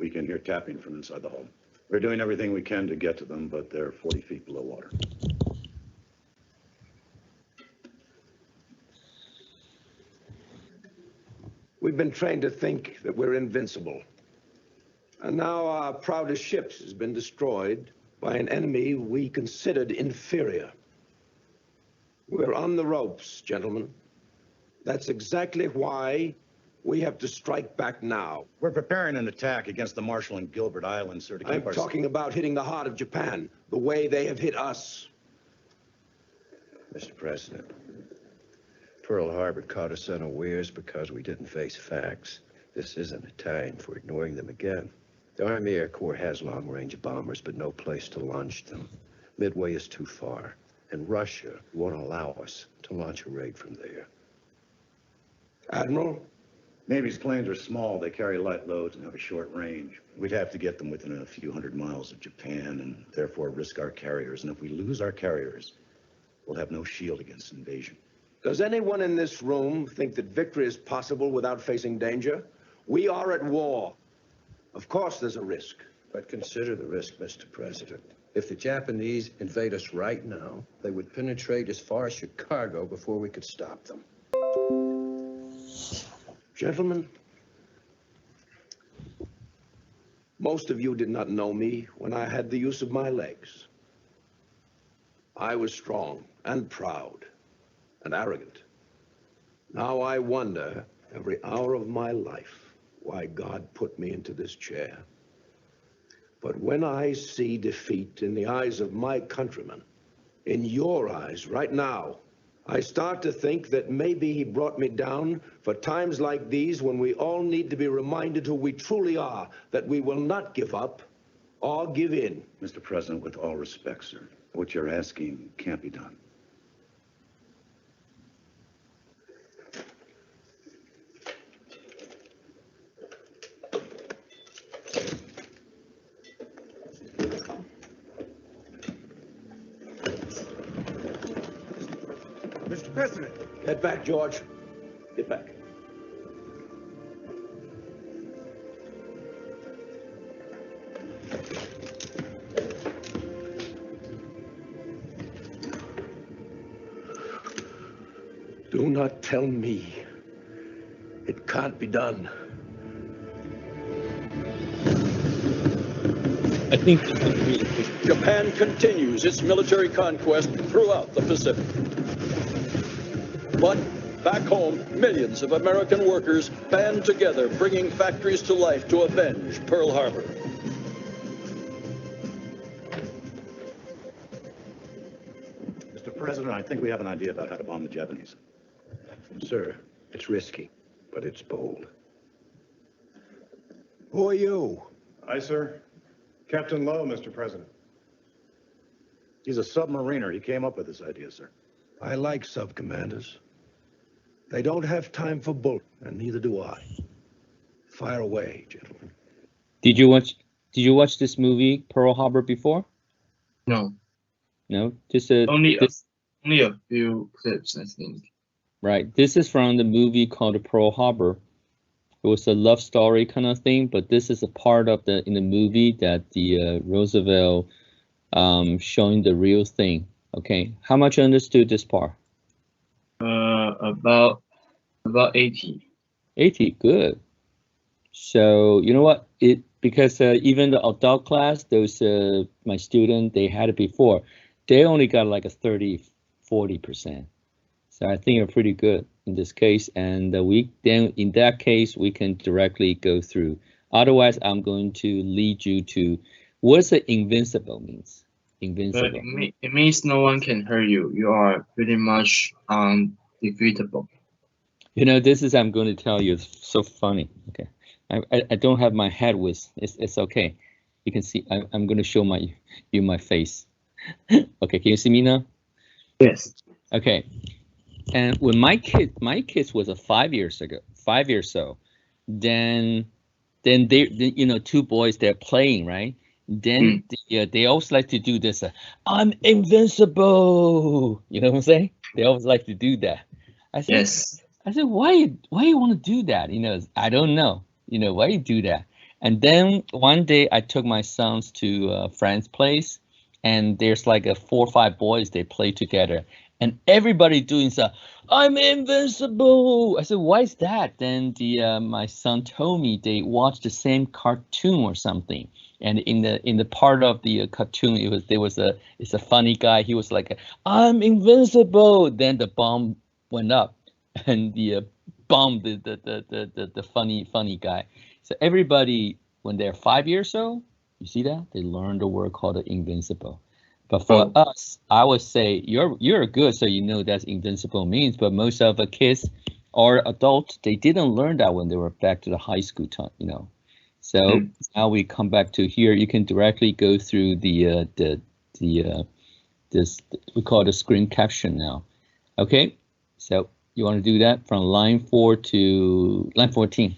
we can hear tapping from inside the hull. We're doing everything we can to get to them, but they're 40 feet below water. We've been trained to think that we're invincible. And now our proudest ships has been destroyed by an enemy we considered inferior. We're on the ropes, gentlemen. That's exactly why we have to strike back now. We're preparing an attack against the Marshall and Gilbert Islands, sir, to keep I'm talking about hitting the heart of Japan, the way they have hit us. Mr. President, Pearl Harbor caught us unawares because we didn't face facts. This isn't a time for ignoring them again. The Army Air Corps has long-range bombers, but no place to launch them. Midway is too far, and Russia won't allow us to launch a raid from there. Admiral? Navy's planes are small. They carry light loads and have a short range. We'd have to get them within a few hundred miles of Japan and therefore risk our carriers. And if we lose our carriers, we'll have no shield against invasion. Does anyone in this room think that victory is possible without facing danger? We are at war. Of course there's a risk. But consider the risk, Mr. President. If the Japanese invade us right now, they would penetrate as far as Chicago before we could stop them. Gentlemen, most of you did not know me when I had the use of my legs. I was strong and proud and arrogant. Now I wonder every hour of my life why God put me into this chair. But when I see defeat in the eyes of my countrymen, in your eyes right now, I start to think that maybe he brought me down for times like these when we all need to be reminded who we truly are, that we will not give up or give in. Mr. President, with all respect, sir, what you're asking can't be done. Mr. President. Get back, George. Get back. Do not tell me it can't be done. I think it would be. Japan continues its military conquest throughout the Pacific. But back home, millions of American workers band together, bringing factories to life to avenge Pearl Harbor. Mr. President, I think we have an idea about how to bomb the Japanese. Sir, it's risky, but it's bold. Who are you? Aye, sir. Captain Lowe, Mr. President. He's a submariner. He came up with this idea, sir. I like sub-commanders. They don't have time for bull, and neither do I. Fire away, gentlemen. Did you watch this movie Pearl Harbor before? No. No, just only a few clips, I think. Right. This is from the movie called Pearl Harbor. It was a love story kind of thing, but this is a part of in the movie that the Roosevelt showing the real thing. Okay, how much you understood this part? About 80. 80, good. So you know what? Because even the adult class, those my student, they had it before. They only got like a 30-40%. So I think you're pretty good in this case, and in that case we can directly go through. Otherwise, I'm going to lead you to what's the invincible means. Invincible. It means no one can hurt you. You are pretty much undefeatable. You know, this is I'm going to tell you. It's so funny. Okay, I don't have my head with. It's okay. You can see. I'm going to show you my face. Okay, can you see me now? Yes. Okay. And when my kids was 5 years so, then they two boys, they're playing, right? Then they always like to do this. I'm invincible. You know what I'm saying? They always like to do that. I said, why you want to do that? You know, I don't know. You know, why you do that? And then one day I took my sons to a friend's place, and there's like 4 or 5 boys, they play together, and everybody doing so, I'm invincible. I said, why is that? Then my son told me they watched the same cartoon or something. And in the part of the cartoon, it's a funny guy. He was like, I'm invincible. Then the bomb went up, and the bomb the funny guy. So everybody, when they're 5 years old, you see that they learn the word called invincible. But for us, I would say you're good, so you know that's invincible means. But most of the kids or adults, they didn't learn that when they were back to the high school time, you know. So now we come back to here. You can directly go through this we call it a screen caption now. Okay, so you want to do that from line 4 to line 14.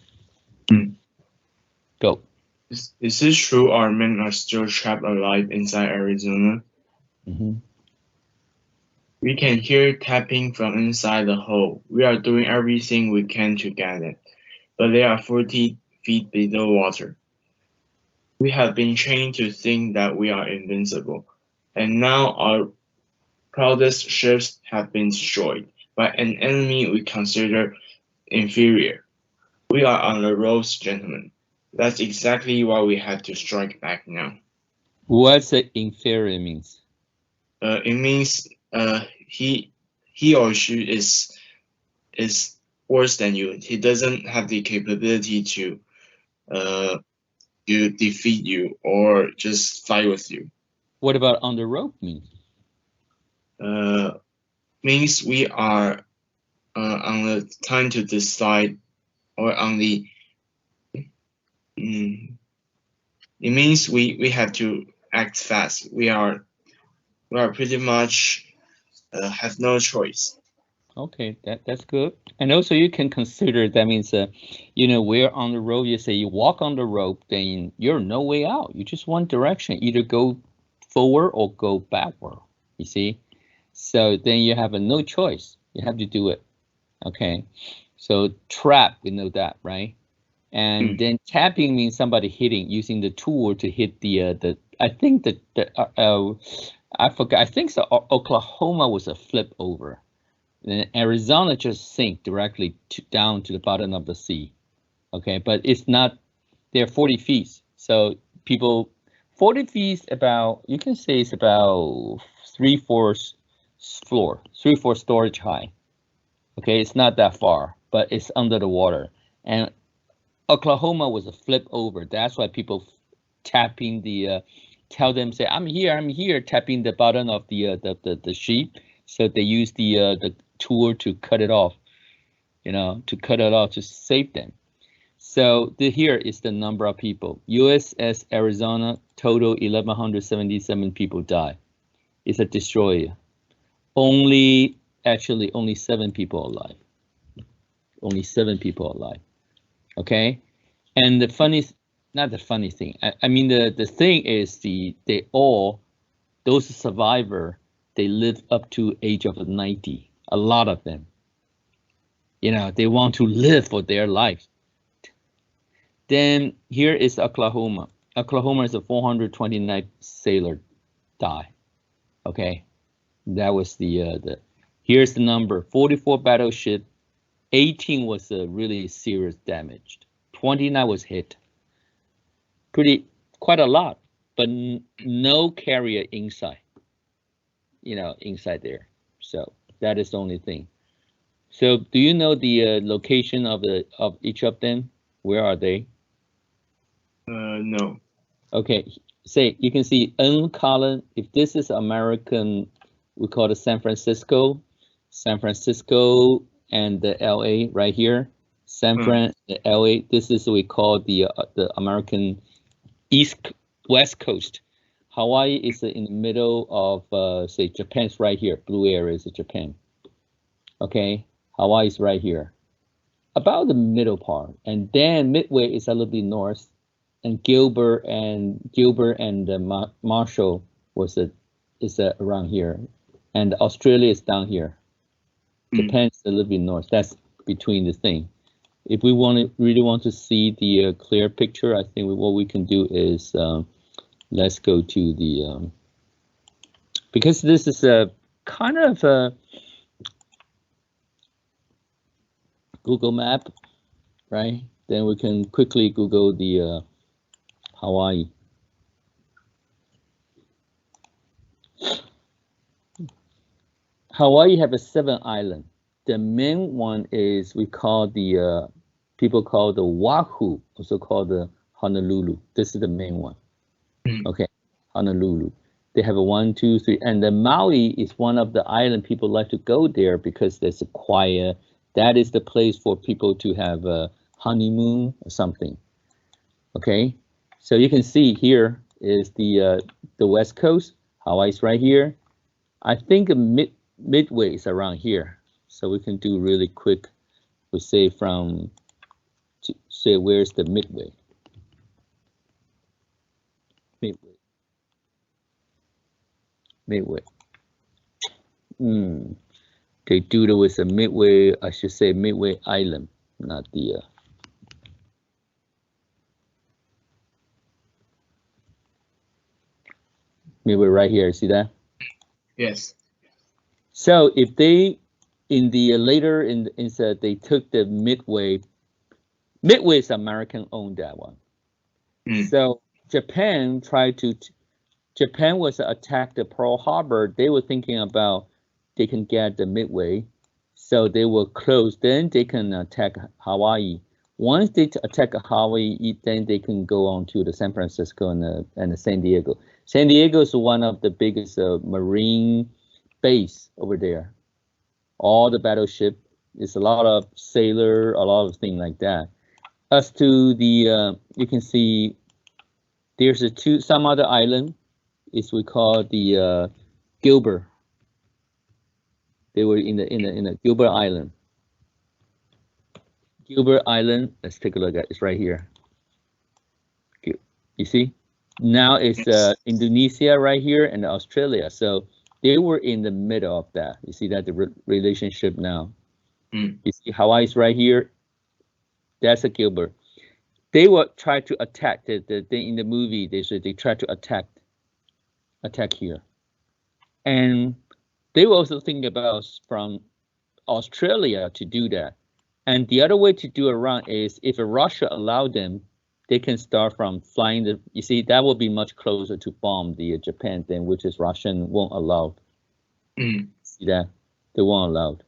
Go. Is it true our men are still trapped alive inside Arizona? We can hear tapping from inside the hole. We are doing everything we can to get it, but they are 40 feet below water. We have been trained to think that we are invincible, and now our proudest ships have been destroyed by an enemy we consider inferior. We are on the ropes, gentlemen. That's exactly why we have to strike back now. What's the inferior means? It means he or she is worse than you. He doesn't have the capability to defeat you or just fight with you. What about on the rope means? Means we are on the time to decide, or on the it means we have to act fast. We are pretty much have no choice. Okay, that's good. And also you can consider that means you know, we're on the road. You say you walk on the rope, then you're no way out. You just one direction, either go forward or go backward. You see, so then you have no choice. You have to do it. Okay, so trap, we know that, right? And then tapping means somebody hitting, using the tool to hit the. I think I forgot. I think so. Oklahoma was a flip over. And Arizona just sink directly down to the bottom of the sea. Okay, but it's not. They're 40 feet. So people, 40 feet about, you can say it's about 3/4 floor, 3/4 storage high. Okay, it's not that far, but it's under the water. And Oklahoma was a flip over. That's why people tapping tell them, say, I'm here, tapping the bottom of the sheet. So they use the tool to cut it off, you know, to save them. So here is the number of people. USS Arizona, total 1,177 people die. It's a destroyer. Only 7 people alive. Only 7 people alive. Okay, and not the funny thing. I mean the thing is those survivors, they live up to age of 90. A lot of them. You know, they want to live for their life. Then here is Oklahoma. Oklahoma is a 429 sailor die. Okay, that was here's the number: 44 battleship, 18 was really serious damaged, 29 was hit. Quite a lot, but no carrier inside. You know, inside there. So that is the only thing. So do you know the location of each of them? Where are they? No. Okay, say you can see N column. If this is American, we call it San Francisco, and the LA right here. San Fran, the LA. This is what we call the American West Coast. Hawaii is in the middle of say Japan's right here. Blue area is Japan. Okay, Hawaii is right here, about the middle part, and then Midway is a little bit north, and Gilbert and Marshall is around here, and Australia is down here. Japan is a little bit north. That's between the thing. if we really want to see the clear picture, I think what we can do is let's go to the because this is a kind of a Google map, right? Then we can quickly Google the Hawaii. Hawaii have a 7 island. The main one is we call the people call the Oahu, also called the Honolulu. This is the main one. Okay, Honolulu. They have a 1, 2, 3, and the Maui is one of the island people like to go there because there's a quiet. That is the place for people to have a honeymoon or something. Okay, so you can see here is the West Coast. Hawaii's right here. I think Midway is around here, so we can do really quick. We say from say where's the Midway? Midway. They do it with a Midway. I should say Midway Island, not the. Midway right here. See that? Yes. So if they in the later inside they took the Midway. Midway is American owned that one. So Japan tried to. Japan was attacked the Pearl Harbor. They were thinking about they can get the Midway, so they will close. Then they can attack Hawaii. Once they attack Hawaii, then they can go on to the San Francisco and the San Diego. San Diego is one of the biggest marine base over there. All the battleship, it's a lot of sailor, a lot of things like that. As to the, you can see there's some other island. Is we call the Gilbert. They were in the Gilbert Island. Gilbert Island. Let's take a look at it. It's right here. You see? Now it's Indonesia right here and Australia. So they were in the middle of that. You see that the relationship now. You see Hawaii's right here. That's a Gilbert. They will try to attack the in the movie. They said they try to attack here, and they were also thinking about from Australia to do that. And the other way to do around is if Russia allowed them, they can start from flying the. You see, that will be much closer to bomb the Japan thing, which is Russian won't allow. See that they won't allow.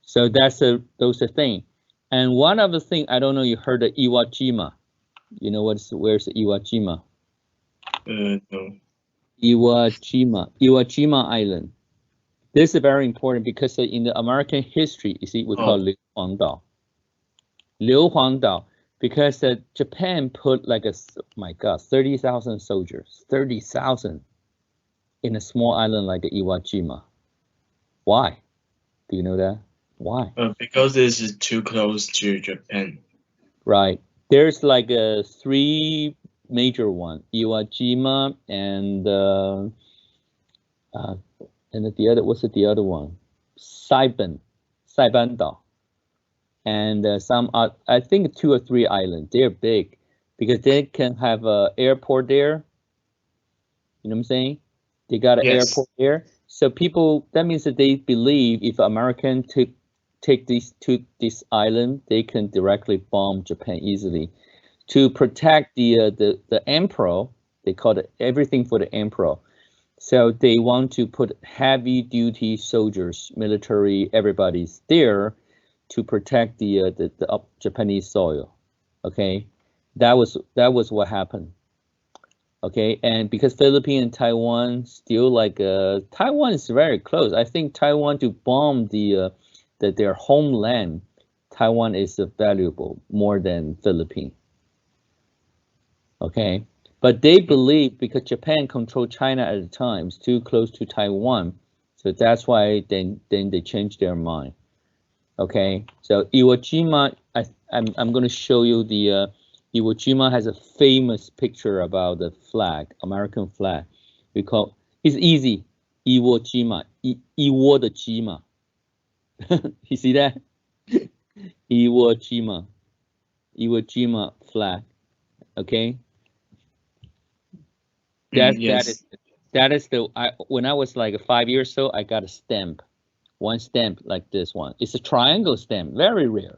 So that's those are thing. And one other thing, I don't know. You heard of Iwo Jima? You know where's Iwo Jima? No. Iwo Jima Island. This is very important because in the American history, you see, we call Liu Huangdao. Liu Huangdao, because Japan put like 30,000 soldiers, 30,000 in a small island like Iwo Jima. Why? Do you know that? Why? Because this is too close to Japan. Right. There's like 3 major one, Iwo Jima and the other, what's the other one? Saibandao. And some, I think 2 or 3 islands. They're big because they can have an airport there. You know what I'm saying? They got an airport there. So people, that means that they believe if American take this island, they can directly bomb Japan easily. To protect the emperor, they call it everything for the emperor. So they want to put heavy duty soldiers, military, everybody's there to protect the Japanese soil. Okay, that was what happened. Okay, and because Philippines and Taiwan still like Taiwan is very close. I think Taiwan to bomb their homeland, Taiwan is valuable more than Philippines. Okay, but they believe because Japan controlled China at the time, it's too close to Taiwan, so that's why then they changed their mind. Okay, so Iwo Jima, I'm going to show you the Iwo Jima has a famous picture about the flag, American flag. We call it's easy, Iwo Jima, Iwo the Jima. You see that? Iwo Jima. Iwo Jima flag. Okay. Yes. That is when I was like 5 years old, I got a stamp, one stamp like this one. It's a triangle stamp, very rare.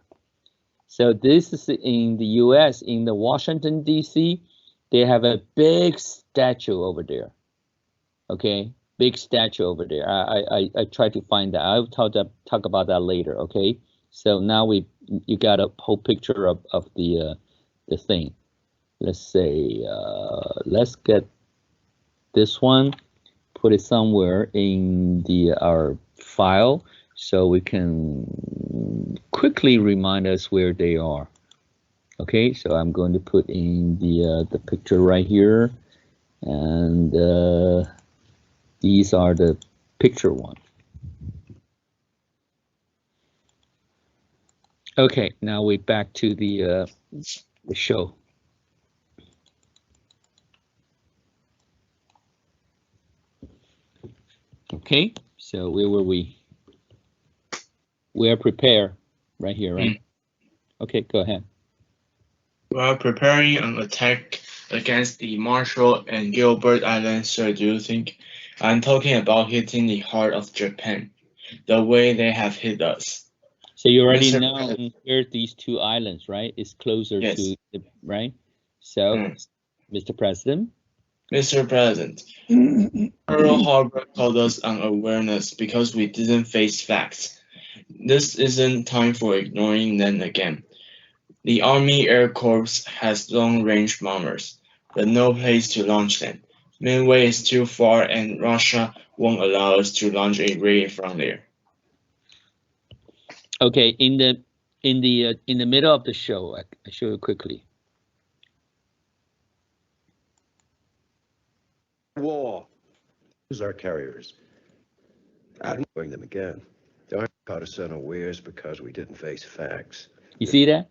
So this is in the U.S. in the Washington D.C. They have a big statue over there. Okay, big statue over there. I try to find that. I'll talk about that later. Okay. So now you got a whole picture of the thing. Let's say let's get this one, put it somewhere in our file so we can quickly remind us where they are. Okay, so I'm going to put in the picture right here, and these are the picture one. Okay, now we're back to the show. Okay, so where were we? We are prepared right here, right? Okay, go ahead. We are preparing an attack against the Marshall and Gilbert Islands, sir. Do you think? I'm talking about hitting the heart of Japan, the way they have hit us. So you already know where these two islands, right? It's closer Yes. to the, right? So, Mr. President. Mr. President, Pearl Harbor called us unawareness because we didn't face facts. This isn't time for ignoring them again. The Army Air Corps has long-range bombers, but no place to launch them. Midway is too far, and Russia won't allow us to launch a raid from there. Okay, in the middle of the show, I show you quickly. War. Use our carriers. I'm doing them again. The Army caught us unawares because we didn't face facts. You see that?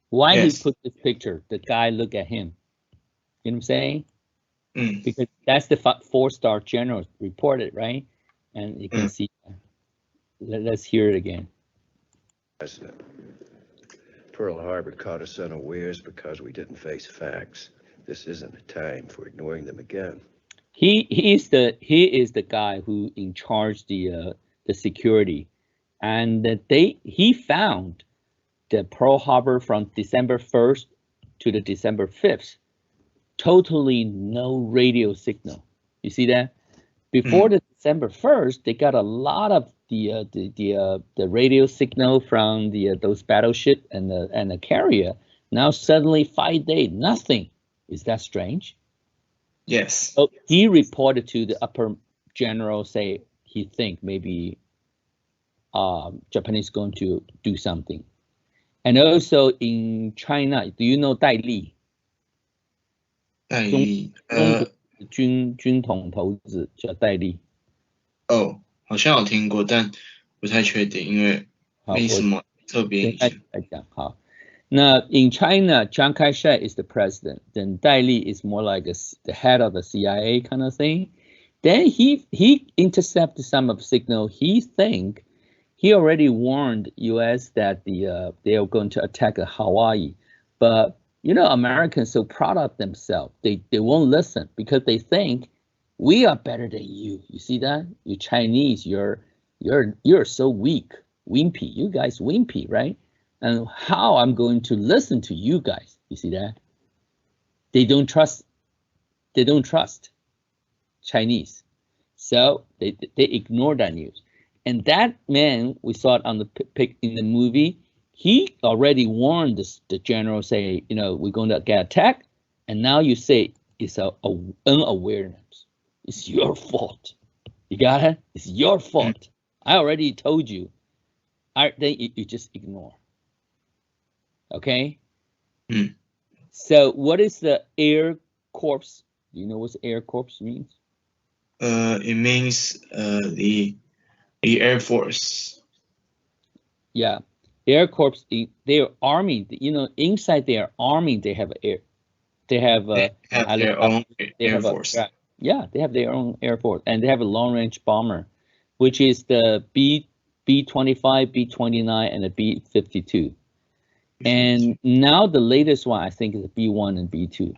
Why Yes. he put this picture? The guy look at him. You know what I'm saying? Mm. Because that's the 4-star general reported, right? And you can see. Let's hear it again. President, Pearl Harbor caught us unawares because we didn't face facts. This isn't a time for ignoring them again. He is the guy who in charge the security, and he found the Pearl Harbor from December 1st to the December 5th, totally no radio signal. You see that? Before the December 1st, they got a lot of the radio signal from those battleship and the carrier. Now suddenly 5 days, nothing. Is that strange? Yes. So he reported to the upper general, say he think maybe Japanese going to do something. And also in China, do you know 戴笠？军统头子叫戴笠。哦，好像有听过，但不太确定，因为没什么特别印象。来讲，好。Now, in China, Chiang Kai-shek is the president. Then Dai Li is more like the head of the CIA kind of thing. Then he intercepted some of the signal. He already warned U.S. that they are going to attack Hawaii. But, you know, Americans so proud of themselves. They won't listen because they think we are better than you. You see that? You Chinese, you're so weak, wimpy. You guys wimpy, right? And how I'm going to listen to you guys? You see that? They don't trust Chinese, so they ignore that news. And that man, we saw it on the pic in the movie. He already warned the general, say, you know, we're going to get attacked. And now you say it's a unawareness. It's your fault. You got it? It's your fault. I already told you. Then you just ignore. Okay. So what is the Air Corps? Do you know what Air Corps means? It means the Air Force. Yeah, Air Corps. Their army. You know, inside their army, they have air. They have their own Air Force. Yeah, they have their own Air Force, and they have a long-range bomber, which is the B-25, B-29, and the B-52. And now the latest one, I think, is B1 and B2.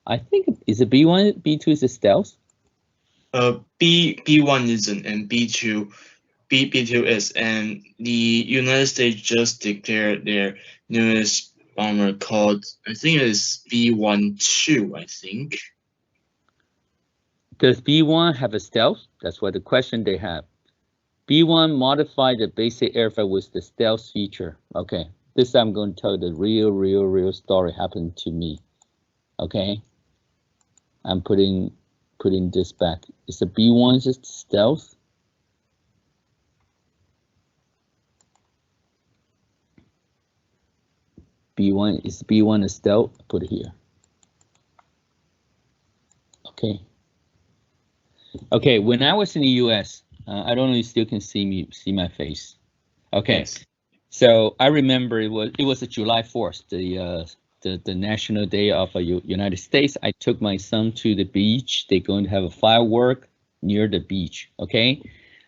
I think is it B1, B2 is a stealth. B1 isn't, and B2 is, and the United States just declared their newest bomber called, I think it is B12, I think. Does B1 have a stealth? That's what the question they have. B1 modified the basic airfighter with the stealth feature. Okay, this I'm going to tell the real story happened to me. Okay, I'm putting this back. Is the B1 just stealth? B1 is B1 a stealth? Put it here. Okay. Okay, when I was in the U.S., I don't know if you still can see my face. Okay, yes. So I remember it was a July 4th, the National Day of the United States. I took my son to the beach. They're going to have a firework near the beach. Okay,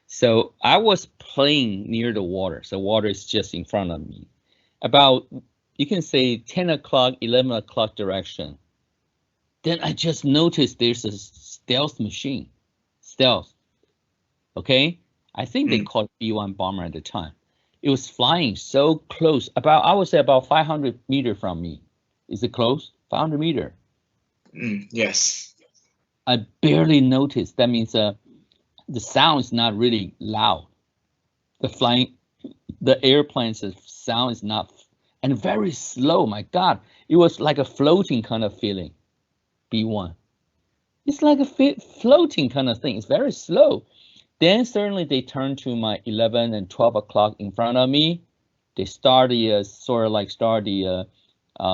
so I was playing near the water. So water is just in front of me. About, you can say 10 o'clock, 11 o'clock direction. Then I just noticed there's a stealth machine. Stealth. Okay, I think they called B1 bomber at the time. It was flying so close, I would say about 500 meters from me. Is it close? 500 meters? Yes. I barely noticed. That means the sound is not really loud. The airplane's sound is not, and very slow. My God, it was like a floating kind of feeling. B1. It's like a floating kind of thing. It's very slow. Then certainly they turn to my 11 and 12 o'clock in front of me. They start the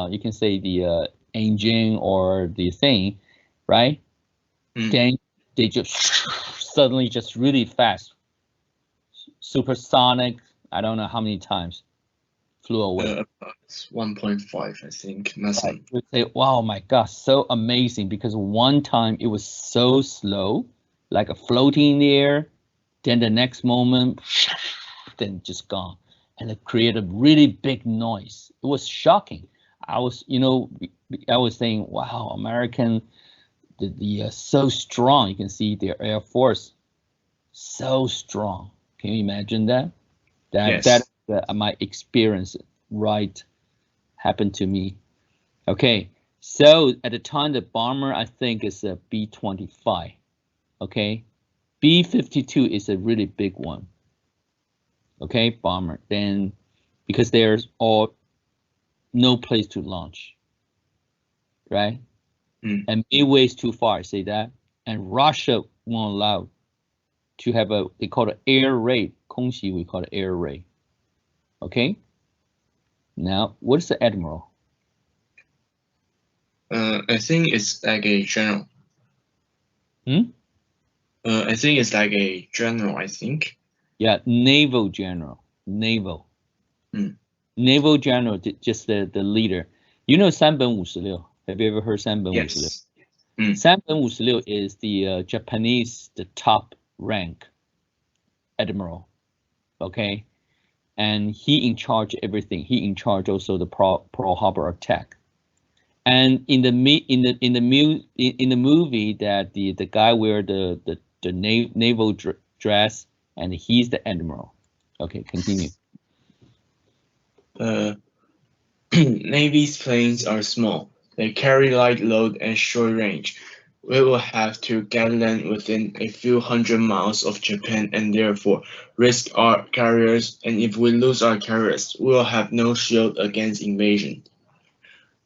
you can say the engine or the thing, right? Then they just suddenly just really fast, supersonic. I don't know how many times flew away. It's 1.5, I think. Nothing. I would say, wow, my gosh, so amazing, because one time it was so slow, like a floating in the air. Then the next moment, then just gone, and it created a really big noise. It was shocking. I was saying, wow, American, the so strong. You can see their Air Force, so strong. Can you imagine that? Yes. That my experience happened to me. Okay, so at the time the bomber, I think, is a B-25. Okay. B-52 is a really big one. Okay, bomber. Then, because there's no place to launch, right? And Midway is too far. Say that. And Russia won't allow to have they call it air raid. 空袭, we call it air raid. Okay. Now, what is the admiral? I think it's like a general. I think it's like a general, I think. Yeah, naval general. Naval. Naval general, just the leader. You know 三本56. Have you ever heard 三本56? Yes. 三本56 is the Japanese, the top rank admiral. Okay? And he in charge of everything. He in charge also the Pearl Harbor attack. And in the movie that the guy wear the naval dress, and he's the admiral. Okay, continue. Navy's planes are small. They carry light load and short range. We will have to get land within a few hundred miles of Japan and therefore risk our carriers, and if we lose our carriers, we will have no shield against invasion.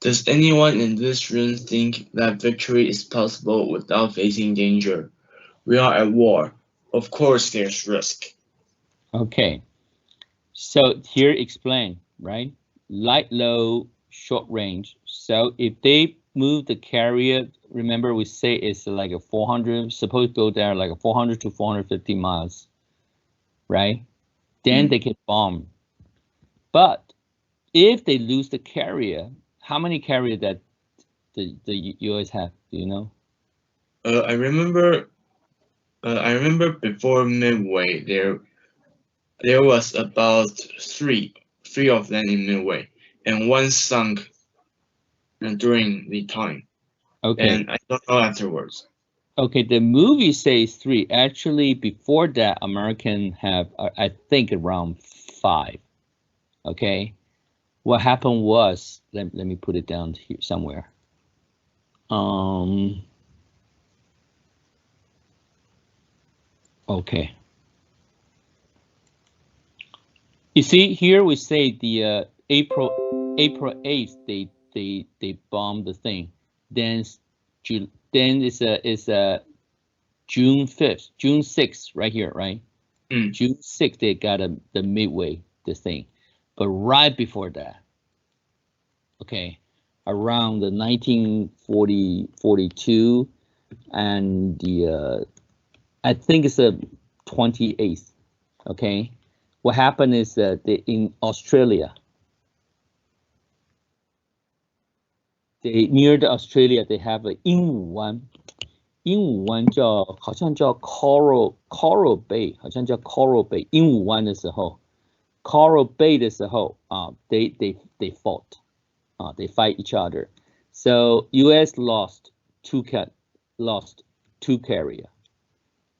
Does anyone in this room think that victory is possible without facing danger? We are at war. Of course there's risk. Okay. So here explain, right? Light, low, short range. So if they move the carrier, remember we say it's like a 400, suppose go there like a 400 to 450 miles, right? Then they get bombed. But if they lose the carrier, how many carrier that the US have? Do you know? I remember before Midway there was about three of them in Midway, and one sunk during the time. Okay. And I don't know afterwards. Okay, the movie says 3. Actually, before that, American have, I think, around 5. Okay, what happened was, let me put it down here somewhere. Okay. You see here we say the April 8th they bombed the thing. Then it's June 5th, June 6th right here, right? June 6th they got the Midway, the thing. But right before that, okay, around the 1942 and the I think it's the 28th, okay? What happened is that in Australia, near the Australia, they have a 鹦鹉湾，鹦鹉湾好像叫 Coral Bay， 好像叫 Coral Bay。鹦鹉湾的时候 ，Coral Bay 的时候they fought，they fight each other. So U.S. lost two carrier,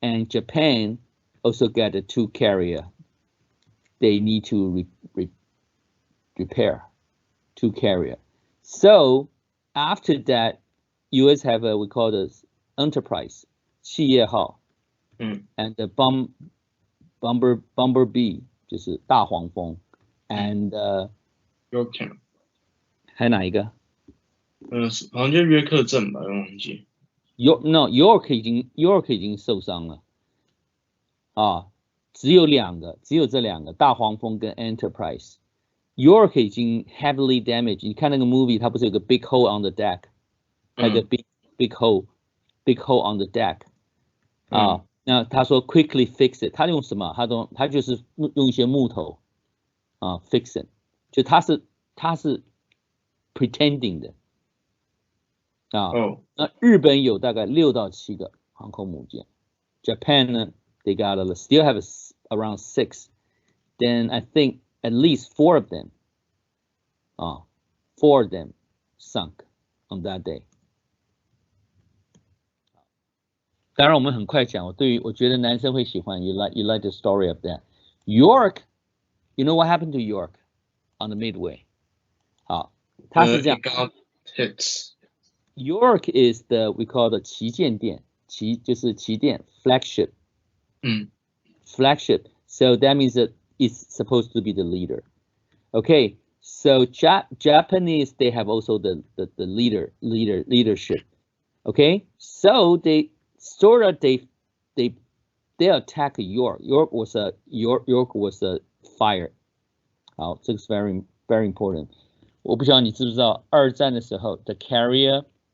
and Japan also got a 2 carrier. They need to repair 2 carrier. So after that, U.S. have a, we call this Enterprise 企业号 and the Bomber B 就是大黄蜂 and Yorktown 还有哪一个？好像就约克镇吧，忘记。York 已经受伤了啊，只有这两个大黄蜂跟 Enterprise。York 已经 heavily damaged。你看那个 movie， 它不是有个 big hole on the deck， 还有个 big hole on the deck 啊。那他说 quickly fix it， 他用什么？他就是用一些木头啊 fix it， 就他是 pretending 的啊。那日本有大概6到7个航空母舰 ，Japan 呢 they still have around 6， then I think at least 4 of them, 4 of them sunk on that day. 当然我们很快讲，我觉得男生会喜欢 you like the story of that. York, you know what happened to York on the Midway? 好，它是这样。York is we call the 旗舰店，就是旗舰 flagship. Flagship. So that means that it's supposed to be the leader. Okay. So Japanese they have also the leadership. Okay. So they attack York. York was a fire. 好，这个是 very very important. 我不知道你知不知道，二战的时候 the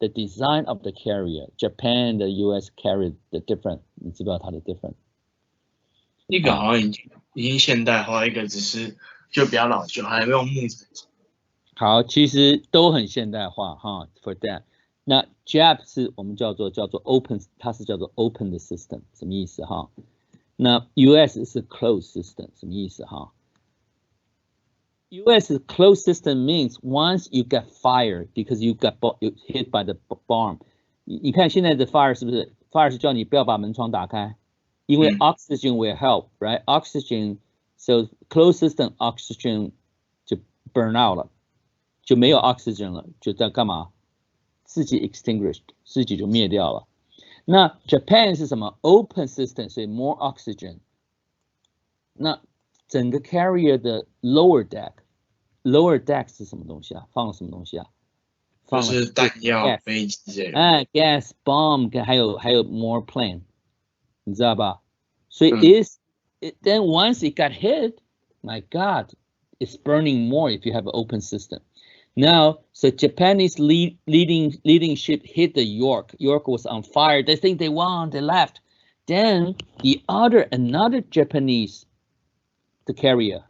design of the carrier, Japan and the U.S. carried the different. 你知不知道它的 different？ 一个好像已经现代化，一个只是就比较老旧，还用木材。好，其实都很现代化哈 ，for that。那 Jap 是我们叫做 open， 它是叫做 open 的 system， 什么意思哈？那 US 是 closed system， 什么意思哈？US closed system means once you get fired because you hit by the bomb。你看现在的 fire 是不是 ？fire 是叫你不要把门窗打开，因为 oxygen will help, right? Oxygen, so closed system oxygen 就 burn out 了，就没有 oxygen 了，就在干嘛？自己 extinguished， 自己就灭掉了。那 Japan 是什么 ？open system， 所以 more oxygen。那整个 carrier 的 lower deck 是什么东西啊？放了什么东西啊？就是弹药、飞机这种。gas bomb， 还有 more plane， 你知道吧？所以then once it got hit, my God, it's burning more if you have an open system. Now, so Japanese leading ship hit the York. York was on fire. They think they won. They left. Then another Japanese, the carrier,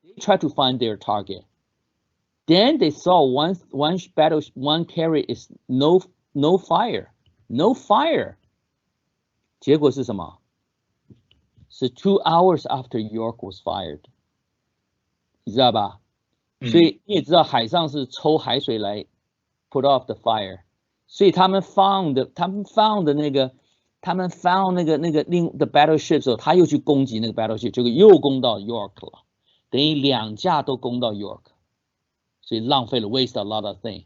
they tried to find their target. Then they saw one carrier is no fire. 结果是什么？是 2 hours after York was fired. 你知道吧？所以你也知道海上是抽海水来 put off the fire， 所以他们 found 那个 the battleship 的时候，他又去攻击那个 battleship， 结果又攻到 York 了，等于2架都攻到 York， 所以浪费了 waste a lot of thing，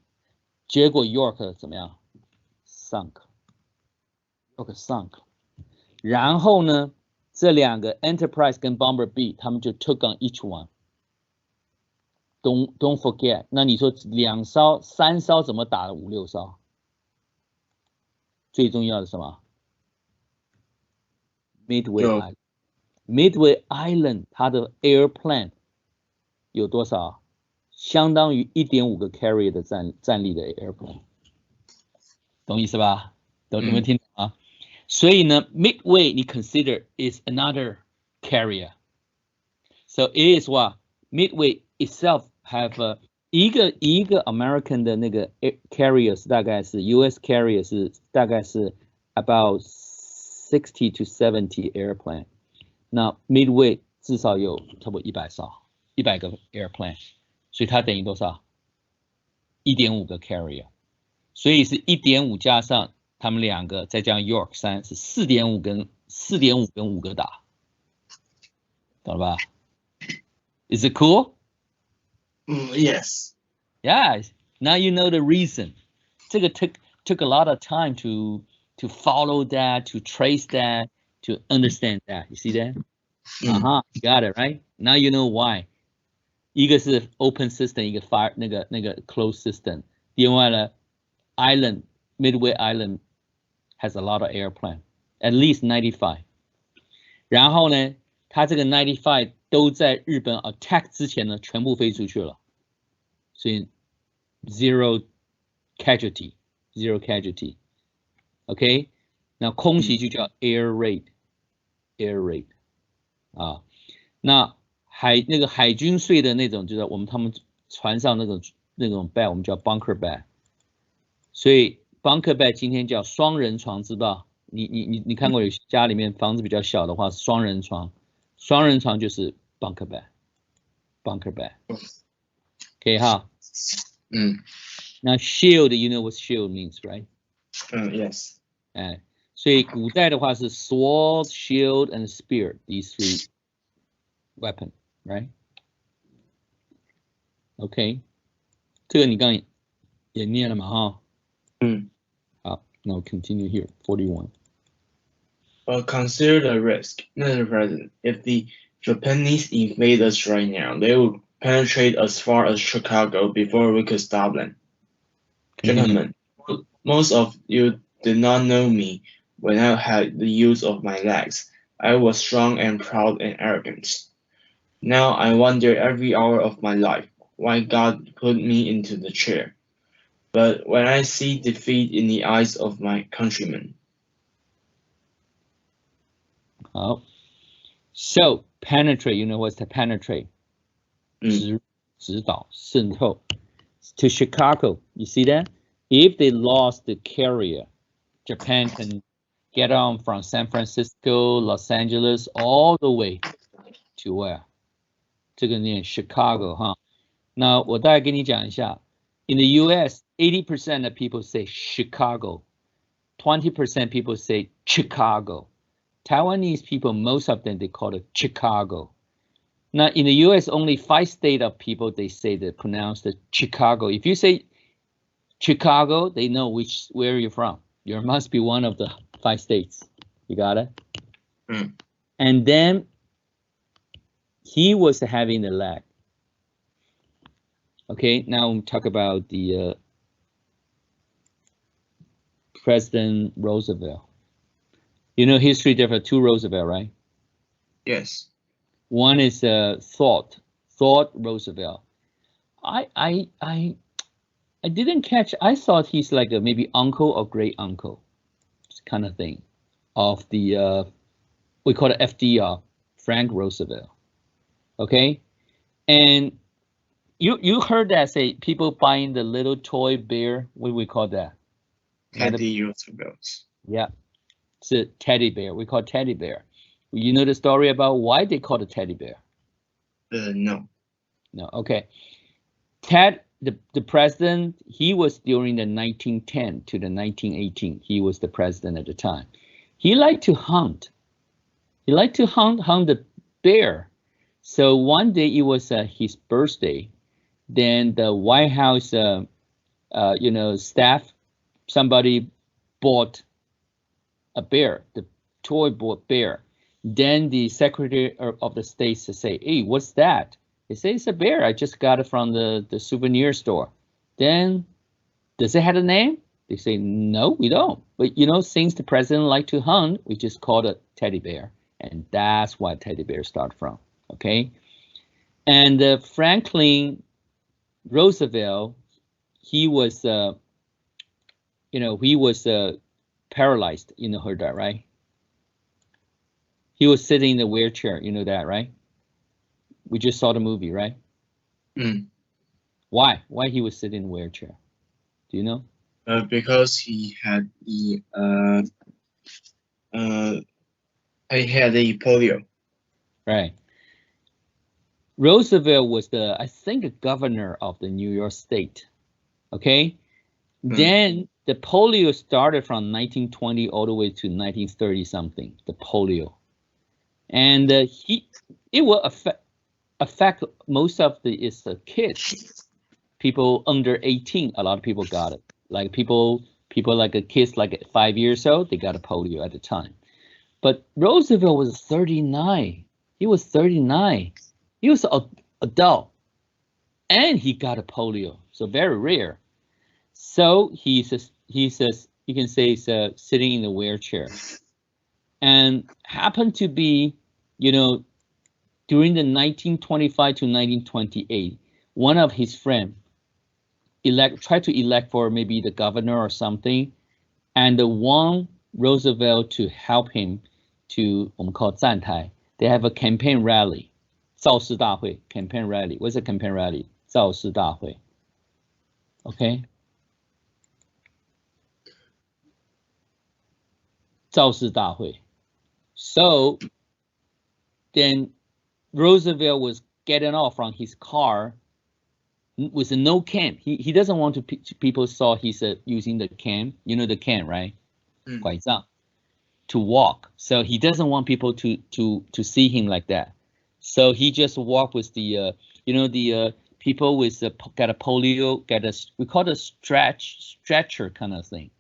结果 York 怎么样 sunk， 然后呢，这2个 Enterprise 跟 Bomber B 他们就 took on each one。Don't forget， 那你说2艘、3艘怎么打了5、6艘？最重要的是什么 ？Midway Island 它的 airplane 有多少？相当于 1.5 个 carrier 的战力的 airplane， 懂意思吧？有没有听懂啊？所以呢 ，Midway 你 consider is another carrier， so it is what Midway itself have 一个 American 的那个 carriers 大概是 US carrier 是大概是 about 60 to 70 airplane， 那 Midway 至少有差不多100艘，100个 airplane， 所以它等于多少 ？1.5 个 carrier， 所以是 1.5 加上他们2个再加上 York 3是 4.5 跟5个打，懂了吧 ？Is it cool? Yes. Yeah. Now you know the reason. 这个 took a lot of time to follow that, to trace that, to understand that. You see that? You got it right. Now you know why. 一个是 open system， 一个 fire 那个 closed system。另外呢 Midway Island has a lot of airplane, at least 95. 然后呢，它这个95都在日本 attack 之前呢，全部飞出去了，所以 zero casualty。OK， 那空袭就叫 air raid 啊。那那个海军税的那种，就是他们船上那种 bag， 我们叫 bunker bag。所以 bunker bag 今天叫双人床，知道？你看过有家里面房子比较小的话，双人床就是 bunker bag。OK 哈。那 shield, you know what shield means, right? Yes. 所以古代的话是 sword, shield, and spear, these 3 weapon, right? OK， 这个你刚刚也念了嘛哈？好，那我 continue here, 41. But consider the risk, Mr. President. If the Japanese invade us right now, they would penetrate as far as Chicago before we could stop them. Gentlemen, most of you did not know me when I had the use of my legs. I was strong and proud and arrogant. Now I wonder every hour of my life why God put me into the chair. But when I see defeat in the eyes of my countrymen. 好 ，so penetrate, you know what's the penetrate? 指导渗透 to Chicago. You see that? If they lost the carrier, Japan can get on from San Francisco, Los Angeles, all the way to where? 这个念 Chicago 哈。那我大概跟你讲一下 ，in the U.S., 80% of people say Chicago, 20% people say Chicago. Taiwanese people, most of them, they call it Chicago. Now, in the U.S., only 5 states of people, they pronounce the Chicago. If you say Chicago, they know where you're from. You must be one of the 5 states. You got it? And then he was having the leg. Okay, now we'll talk about the President Roosevelt. You know history, there are 2 Roosevelt, right? Yes. One is Thought Roosevelt. I didn't catch. I thought he's like a maybe uncle or great uncle, kind of thing, of the we call it FDR, Frank Roosevelt. Okay, and you heard that say people buying the little toy bear. What do we call that? Teddy Roosevelt. Yeah, it's a teddy bear. We call it teddy bear. You know the story about why they call it teddy bear? No. No. Okay. Ted, the president, he was during the 1910 to the 1918. He was the president at the time. He liked to hunt. He liked to hunt the bear. So one day it was his birthday. Then the White House, staff, somebody bought a bear, the toy bear. Then the Secretary of the State say, "Hey, what's that?" They say, "It's a bear. I just got it from the souvenir store." Then, does it have a name? They say, "No, we don't. But since the president liked to hunt, we just called it teddy bear." And that's why teddy bear started from, okay? And Franklin Roosevelt, he was, paralyzed, heard that, right? He was sitting in the wheelchair, you know that, right? We just saw the movie, right? Mm. Why? Why he was sitting in a wheelchair? Do you know? Because he had the polio. Right. Roosevelt was I think, the governor of the New York State. Okay. Then the polio started from 1920 all the way to 1930 something. The polio, and it will affect most of the kids, people under 18. A lot of people got it. Like people like a kids like 5 years old, they got a polio at the time. But Roosevelt was 39. He was 39. He was an adult, and he got a polio, so very rare. So he says, you can say he's sitting in a wheelchair, and happened to be, during the 1925 to 1928, one of his friends tried to elect for maybe the governor or something, and won Roosevelt to help him to,我们call 站台. They have a campaign rally, 造势大会 campaign rally. What's a campaign rally? 造势大会. Okay. 造势大会. So then Roosevelt was getting off from his car with no cane. He doesn't want people saw he's using the cane. You know the cane, right? 拐杖 to walk. So he doesn't want people to see him like that. So he just walked with the people with got a polio, we call it a stretcher kind of thing.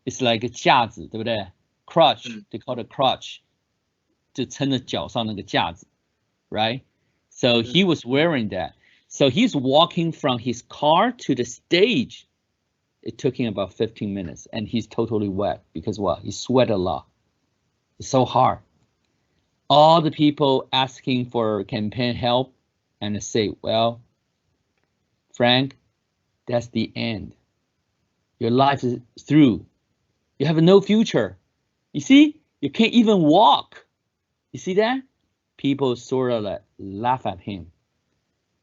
It's like a 架子，对不对？ Crutch, they call it crutch. 就撑着脚上那个架子 right? So he was wearing that. So he's walking from his car to the stage. It took him about 15 minutes, and he's totally wet because what? He sweat a lot. It's so hard. All the people asking for campaign help, and they say, "Well, Frank, that's the end. Your life is through. You have no future. You see, you can't even walk." You see that? People sort of like laugh at him.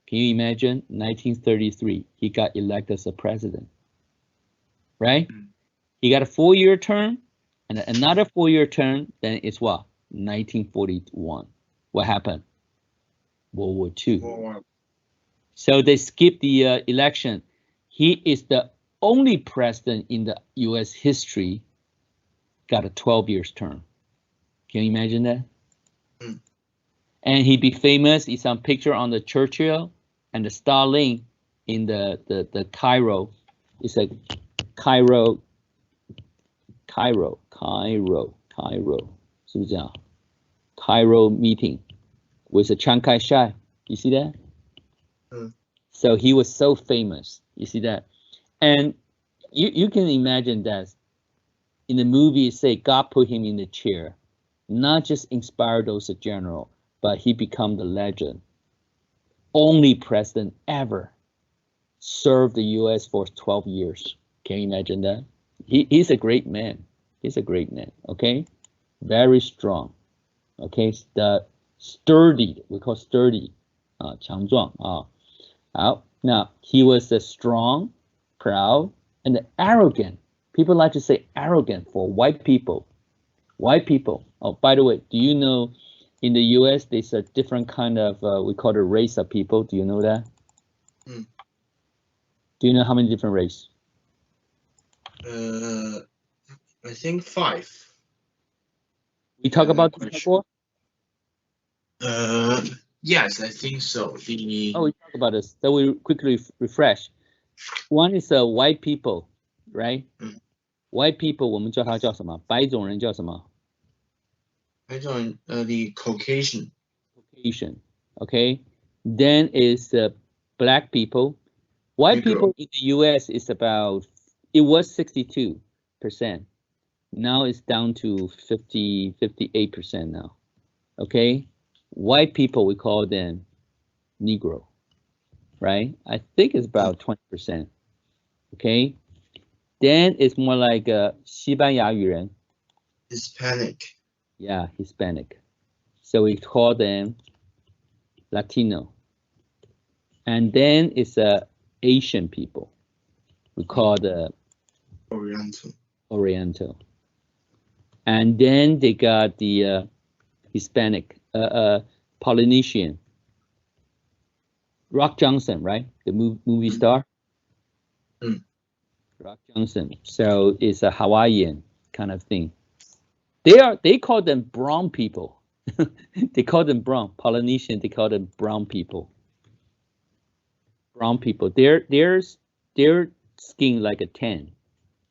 Can you imagine? 1933, he got elected as a president, right? He got a 4-year term and another 4-year term. Then it's what? 1941. What happened? World War II. So they skipped the election. He is the only president in the U.S. history got a 12-year term. Can you imagine that? And he'd be famous. It's some picture on the Churchill and the Stalin in the Cairo. It's a Cairo. 是不是这样? Cairo meeting with a Chiang Kai-shek. You see that? So he was so famous. You see that? And you can imagine that in the movie, say God put him in the chair, not just inspire those general, but he become the legend. Only president ever served the U.S. for 12 years. Can you imagine that? He's a great man. He's a great man. Okay, very strong. Okay, the sturdy. We call sturdy. 强壮啊. Now he was strong, proud, and arrogant. People like to say arrogant for white people. White people. Oh, by the way, do you know in the U.S. there's a different kind of we call it race of people. Do you know that? Mm. Do you know how many different race? I think 5. We talk about this Quite before. Yes, I think so. Oh, we talk about this. So we quickly refresh. One is white people, right? White people 我们叫它叫什么？白种人叫什么？ the Caucasian. Caucasian. Okay. Then is black people. White Negro. people in the U.S. is about, it was 62%. Now it's down to 58% now. Okay. White people, we call them Negro, right? I think it's about 20%. Okay. Then it's more like 西班牙语人. Hispanic. Yeah, Hispanic. So we call them Latino. And then it's Asian people. We call the Oriental. And then they got the Hispanic, Polynesian. Rock Johnson, right? The movie star. Rock Johnson. So it's a Hawaiian kind of thing. They call them brown people. They call them brown. Polynesian, they call them brown people. Brown people. Their skin like a tan,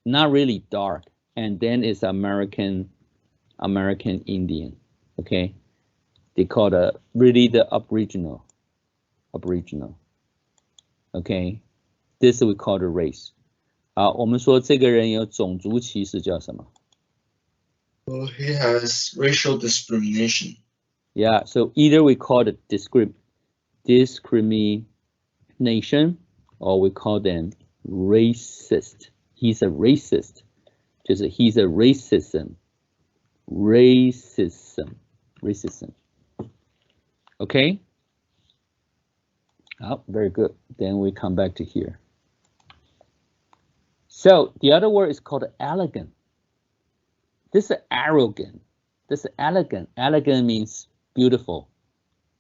not really dark. And then it's American Indian. Okay, they call really the Aboriginal. Okay, this we call the race. 我们说这个人有种族歧视叫什么？ Well, he has racial discrimination. Yeah, so either we call it discrimination or we call them racist. He's a racist. He's a racism. Okay? Oh, very good. Then we come back to here. So the other word is called elegant. This is arrogant. This is elegant. Elegant means beautiful,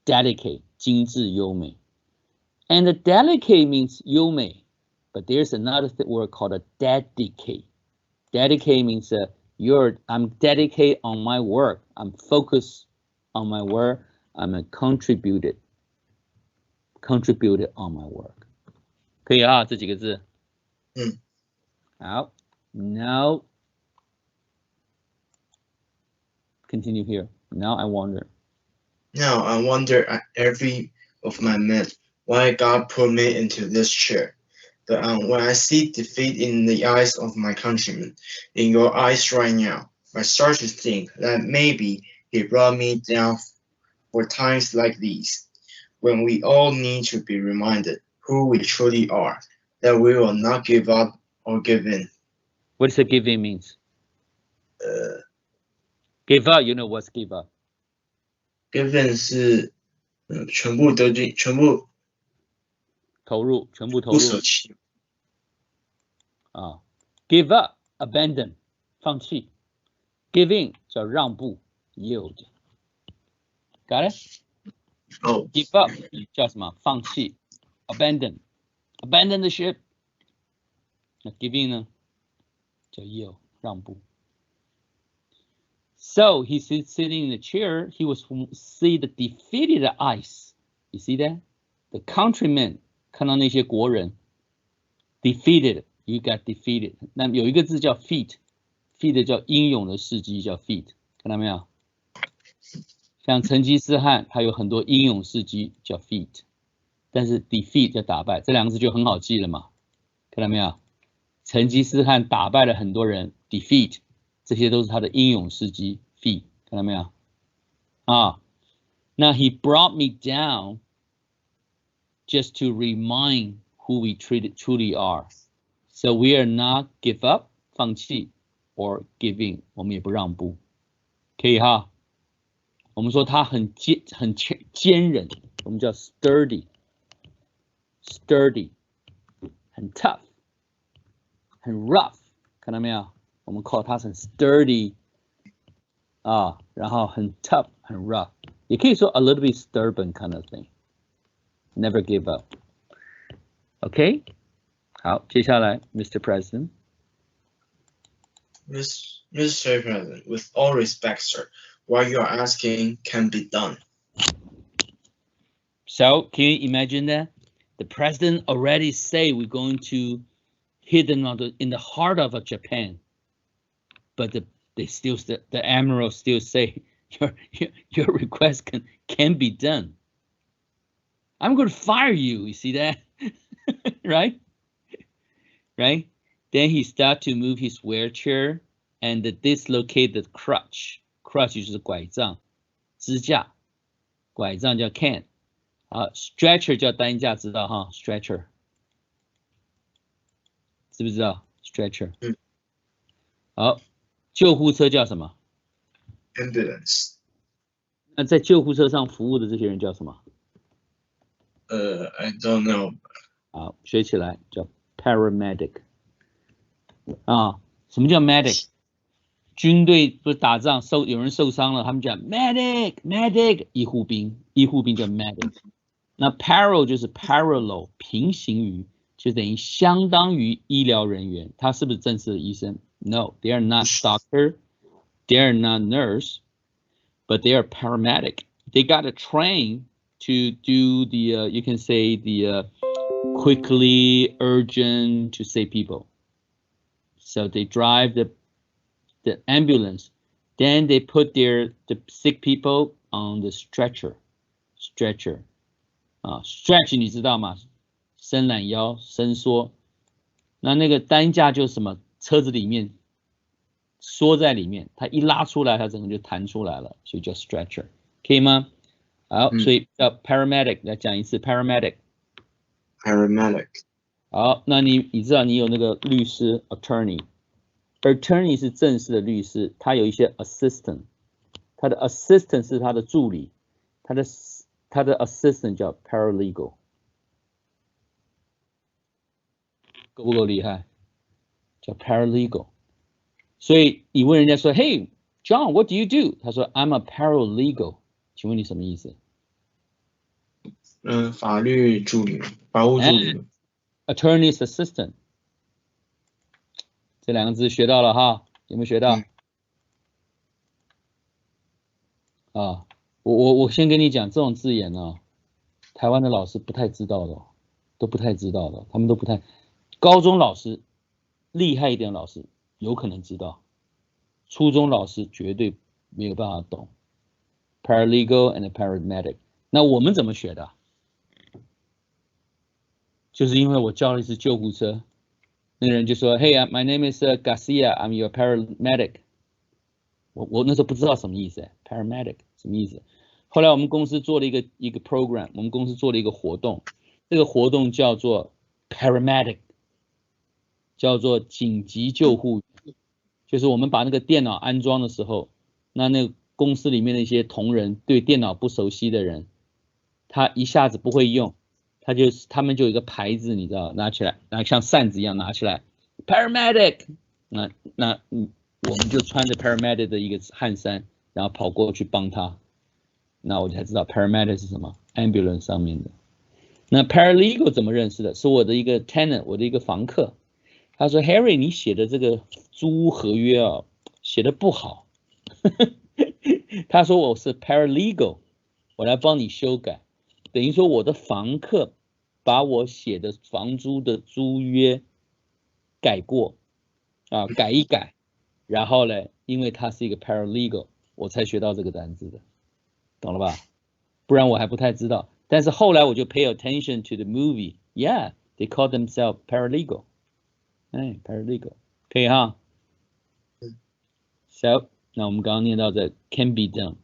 delicate, 精致优美. And the delicate means 优美, but there's another word called a dedicate. Dedicate means I'm dedicated on my work. I'm focused on my work. I'm contributed on my work. 可以啊，这几个字。好， now continue here. Now I wonder at every of my men why God put me into this chair. But when I see defeat in the eyes of my countrymen, in your eyes right now, I start to think that maybe He brought me down for times like these, when we all need to be reminded who we truly are, that we will not give up or give in. What does give in means? Give up, you know what's give up? Give in 是全部得进，全部投入，全部投入。不舍弃。Give up, abandon, 放弃。Give in 叫让步 yield. Got it? Give up 叫什么？放弃。Abandon the ship. 那 give in 呢？叫 yield 让步。So he's sitting in the chair. He was see the defeated eyes. You see that? The countrymen 看到那些国人 defeated. You got defeated. 那有一个字叫 feat 叫英勇的事迹叫 feat. 看到没有？像成吉思汗他有很多英勇事迹叫 feat， 但是 defeat 叫打败，这两个字就很好记了嘛。看到没有？成吉思汗打败了很多人 defeat。这些都是他的英勇事迹 feat， 看到没有？那 he brought me down just to remind who we truly are. So we are not give up 放弃 or give in 我们也不让步，可以哈？我们说他很坚韧，我们叫 sturdy， 很 tough， 很 rough， 看到没有？我们 call 它很 sturdy 然后很 tough 很 rough 也可以说 a little bit stubborn kind of thing. Never give up. OK， 好，接下来 Mr. President. Mr. President, with all respect, sir, what you are asking can be done. So can you imagine that? The president already say we're going to hit them in the heart of Japan, but the admiral still say your request can be done. I'm going to fire you. You see that, right? Right? Then he start to move his wheelchair and dislocate the crutch. Crutch 就是拐杖，支架，拐杖叫 can。stretcher 叫担架，知道哈 ？stretcher 知不知道 ？stretcher。好，救护车叫什么 ？ambulance。那在救护车上服务的这些人叫什么？I don't know。好，学起来叫 paramedic。什么叫 medic？ 军队不是打仗有人受伤了，他们叫 medic， 医护兵叫 medic。那 parallel 就是 parallel 平行于，就等于相当于医疗人员。他是不是正式的医生 ？No, they are not doctor, they are not nurse, but they are paramedic. They got to train to do the you can say the quickly urgent to save people. So they drive the ambulance, then they put the sick people on the stretcher. Stretch 你知道吗？伸懒腰、伸缩。那个担架就什么？车子里面缩在里面，它一拉出来，它整个就弹出来了，所以叫 stretcher， 可以吗？好，所以叫 paramedic， 来讲一次 paramedic。好，那你知道你有那个律师 attorney 是正式的律师，他有一些 assistant， 他的 assistant 是他的助理，他的 assistant 叫 paralegal， 够不够厉害？叫 paralegal。所以你问人家说 ，Hey John, what do you do？ 他说 I'm a paralegal。请问你什么意思？法律助理，法务助理。Attorney's assistant。这两个字学到了哈？有没有学到？我先跟你讲，这种字眼呢，台湾的老师不太知道的，都不太知道的，他们都不太。高中老师厉害一点，老师有可能知道，初中老师绝对没有办法懂。Paralegal and paramedic， 那我们怎么学的？就是因为我叫了一次救护车，那个人就说 ，Hey, my name is Garcia, I'm your paramedic。我那时候不知道什么意思 ，paramedic 什么意思？后来我们公司做了一个 program， 我们公司做了一个活动，这个活动叫做 paramedic， 叫做紧急救护员，就是我们把那个电脑安装的时候，那个公司里面的一些同仁对电脑不熟悉的人，他一下子不会用。他们就有一个牌子，你知道，拿起来，像扇子一样拿起来 ，paramedic， 那我们就穿着 paramedic 的一个汗衫，然后跑过去帮他，那我才知道 paramedic 是什么 ，ambulance 上面的。那 paralegal 怎么认识的？是我的一个 tenant， 我的一个房客，他说 Harry， 你写的这个租屋合约啊，写的不好，他说我是 paralegal， 我来帮你修改。等于说我的房客把我写的房租的租约改过改一改，然后呢，因为他是一个 paralegal， 我才学到这个单字的，懂了吧？不然我还不太知道。但是后来我就 pay attention to the movie， yeah, they call themselves paralegal， paralegal， 可以哈。So， 那我们刚刚念到这 can be done，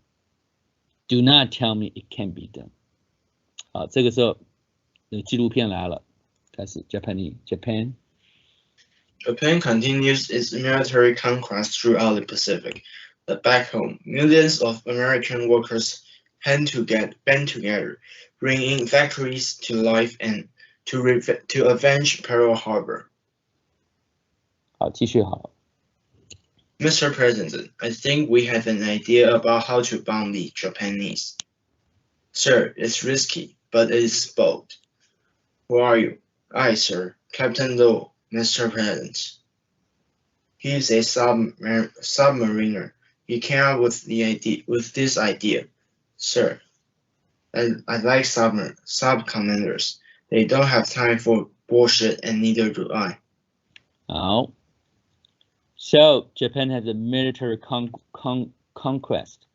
do not tell me it can be done。好，这个时候纪录片来了，开始 Japan continues its military conquest throughout the Pacific, but back home, millions of American workers band together, bringing factories to life and to avenge Pearl Harbor. 好，继续好。Mr. President, I think we have an idea about how to bomb the Japanese. Sir, it's risky, but it is bold. Who are you? I, sir, Captain Low, Mr. President. He is a submariner. He came up with this idea, sir. I like sub commanders. They don't have time for bullshit, and neither do I. Oh. So Japan has a military conquest.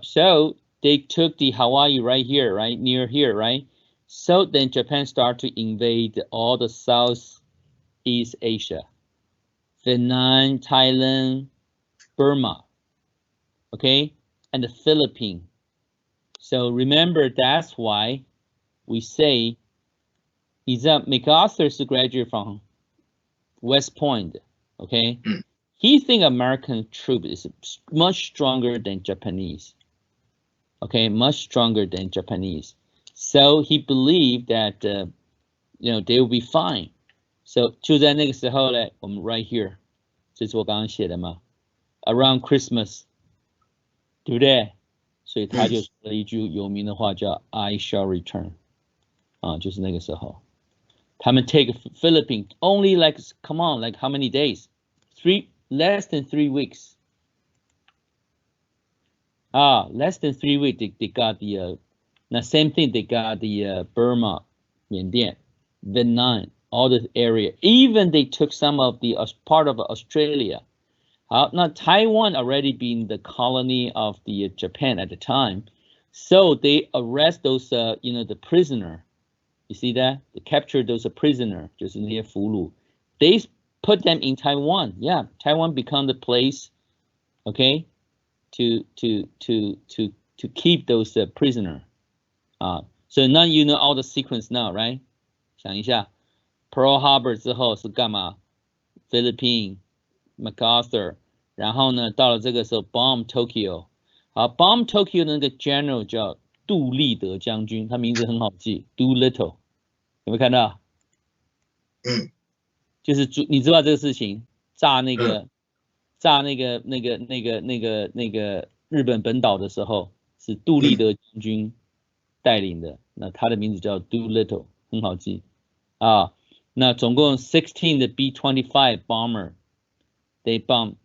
So they took the Hawaii right here, right near here, right? So then Japan started to invade all the Southeast Asia, Vietnam, Thailand, Burma, okay, and the Philippines. So remember, that's why we say MacArthur is a graduate from West Point, okay? He think American troop is much stronger than Japanese, okay, much stronger than Japanese. So he believed that, they will be fine. So 就在那个时候呢，我们 right here， 这是我刚刚写的嘛 ，around Christmas， 对不对？所以他就说了一句有名的话叫 "I shall return"， 就是那个时候，他们 take Philippines only like come on like how many days? Less than 3 weeks. Less than 3 weeks they got the now same thing they got the Burma, Vietnam, Vietnam, all the area. Even they took some of the part of Australia. Now Taiwan already being the colony of the Japan at the time, so they arrest those the prisoner. You see that? They captured those prisoner, 就是那些俘虏. They put them in Taiwan. Yeah, Taiwan become the place, okay, to keep those prisoner. So now you know all the sequence now, right? 想一下 Pearl Harbor 之后是干嘛 Philippines, MacArthur, 然后呢到了这个时候 bomb Tokyo. Bomb Tokyo 的那个 general 叫杜立德将军，他名字很好记 Doolittle， 有没有看到？就是你知道这个事情，炸那个日本本岛的时候，是杜立德将军带领的，那他的名字叫 Doolittle， 很好记啊。那总共16的 B-25 bomber they bomb，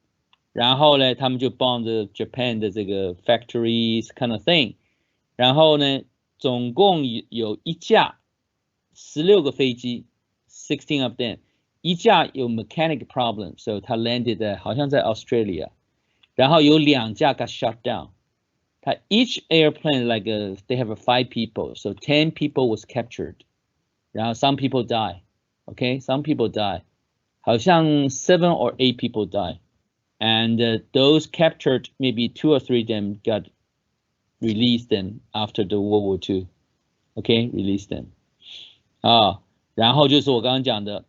然后呢，他们就 bomb the Japan 的这个 factories kind of thing， 然后呢，总共有一架16个飞机 ，16 of them。一架有 mechanic problem， so 它 landed 在好像在 Australia， 然后有2架 got shot down。它 each airplane like they have 5 people, so 10 people was captured， 然后 some people die， okay, some people die， 好像 7 or 8 people die， and those captured maybe 2 or 3 of them got released them after the World War II， okay, released them。然后就是我刚刚讲的。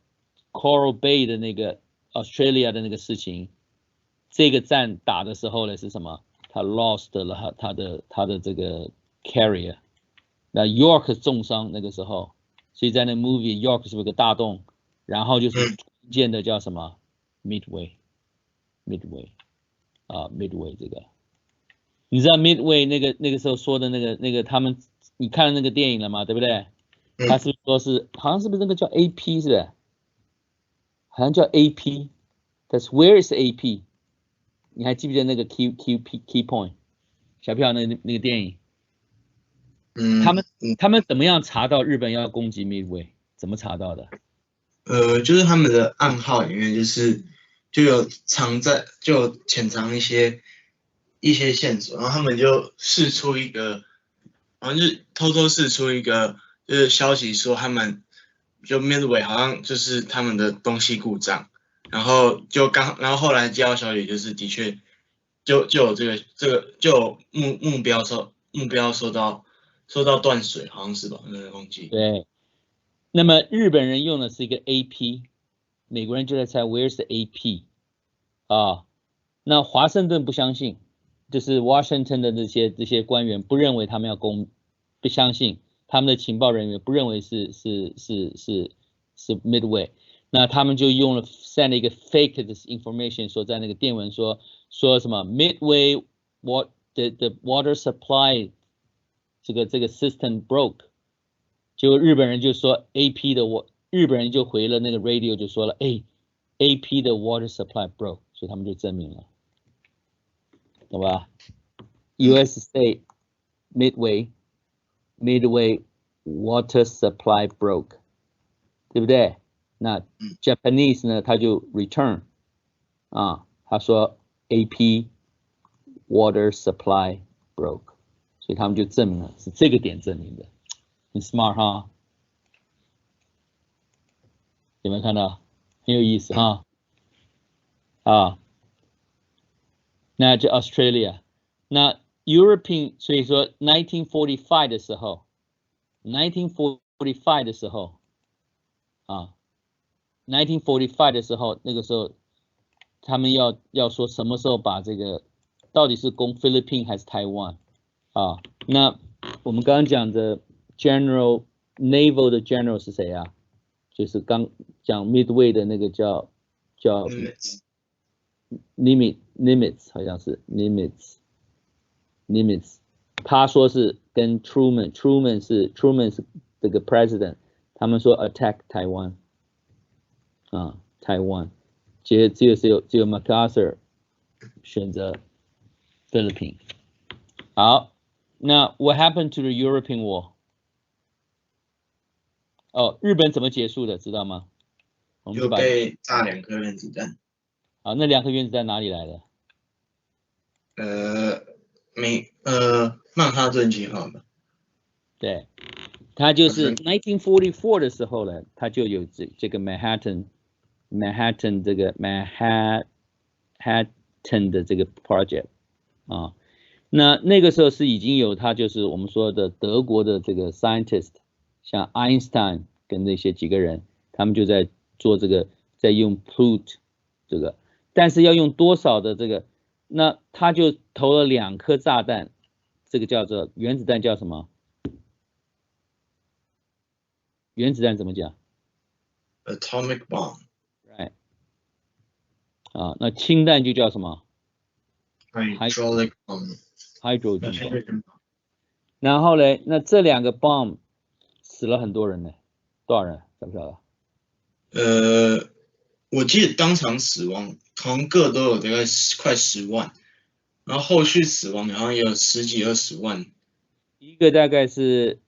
Coral Bay 的那个 Australia 的那个事情，这个战打的时候呢是什么？他 lost 了他的这个 carrier， 那 York 重伤那个时候，所以在那 movie York 是不是个大洞？然后就是关键的叫什么 Midway， Midway 这个，你知道 Midway 那个时候说的那个他们，你看了那个电影了吗？对不对？他是说是好像是不是那个叫 AP 是不是？好像叫 AP， 但是 where is AP？ 你还记不记得那个 key point？ 小票那个电影，他们怎么样查到日本要攻击 Midway？ 怎么查到的？就是他们的暗号里面就有潜藏一些线索，然后他们就释出一个，好像就偷偷释出一个就是消息说他们。就 Midway 好像就是他们的东西故障，然后后来接到消息就是的确就有这个就有目标受到断水，好像是吧？忘记。对。那么日本人用的是一个 AP， 美国人就在猜 Where's the AP 那华盛顿不相信，就是 Washington 的这些官员不认为他们要不相信。他们的情报人员不认为是 Midway， 那他们就用了 send 了一个 fake 的 information， 说在那个电文说什么 Midway the water supply 这个 system broke， 结果日本人就说 AP 的日本人就回了那个 radio 就说了，AP 的 water supply broke， 所以他们就证明了，懂吧 ？US state Midway water supply broke， 对不对？那 Japanese 呢，他就 return 他说 AP water supply broke， 所以他们就证明了是这个点证明的，很 smart 哈，有没有看到？很有意思哈，那就 Australia， 那 European， 所以说1945的时候，1945的时候那个时候他们要说什么时候把这个到底是攻菲律宾还是台湾那我们刚刚讲的 General Naval 的 General 是谁啊？就是刚讲 Midway 的那个叫 Nimitz 好像是 Nimitz， 他说是跟 Truman 是这个 President， 他们说 attack Taiwan Taiwan， 只有 MacArthur 选择菲律宾。好，那 What happened to the European War？ 日本怎么结束的，知道吗？我们就被炸2颗原子弹。那2颗原子弹哪里来的？曼哈顿计划吧。对，它就是1944的时候呢，它就有这个 Manhattan 这个 Manhattan 的这个 project 那个时候是已经有它就是我们说的德国的这个 scientist， 像 Einstein 跟那些几个人，他们就在做这个，在用 Plut 这个，但是要用多少的这个，那他就投了2颗炸弹，这个叫做原子弹叫什么？原子弹怎么讲 ？Atomic bomb。Right。那氢弹就叫什么 ？Hydraulic bomb。Hydrogen bomb。然后呢，那这2个 bomb 死了很多人呢，多少人？晓不晓得？我记得当场死亡好像各都有大概快10万，然后后续死亡好像也有10几20万。一个是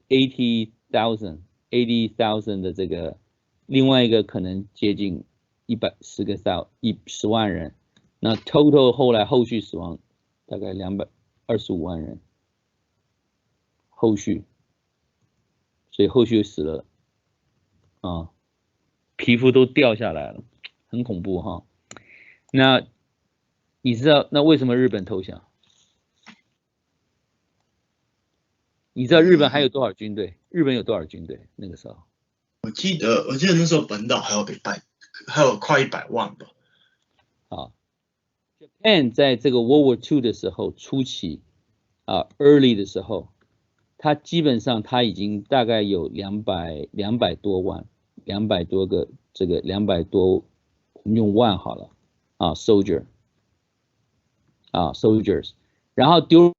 80,000的这个，另外一个可能接近10万人，那 total 后续死亡大概225万人，所以后续死了皮肤都掉下来了，很恐怖哈。那你知道那为什么日本投降？你知道日本还有多少军队？日本有多少军队？那个时候？我记得那时候本岛还有快100万吧。Japan 在这个 World War II 的时候初期early 的时候，它基本上它已经大概有200多万，200多个这个200多，我们用万好了soldiers， 然后during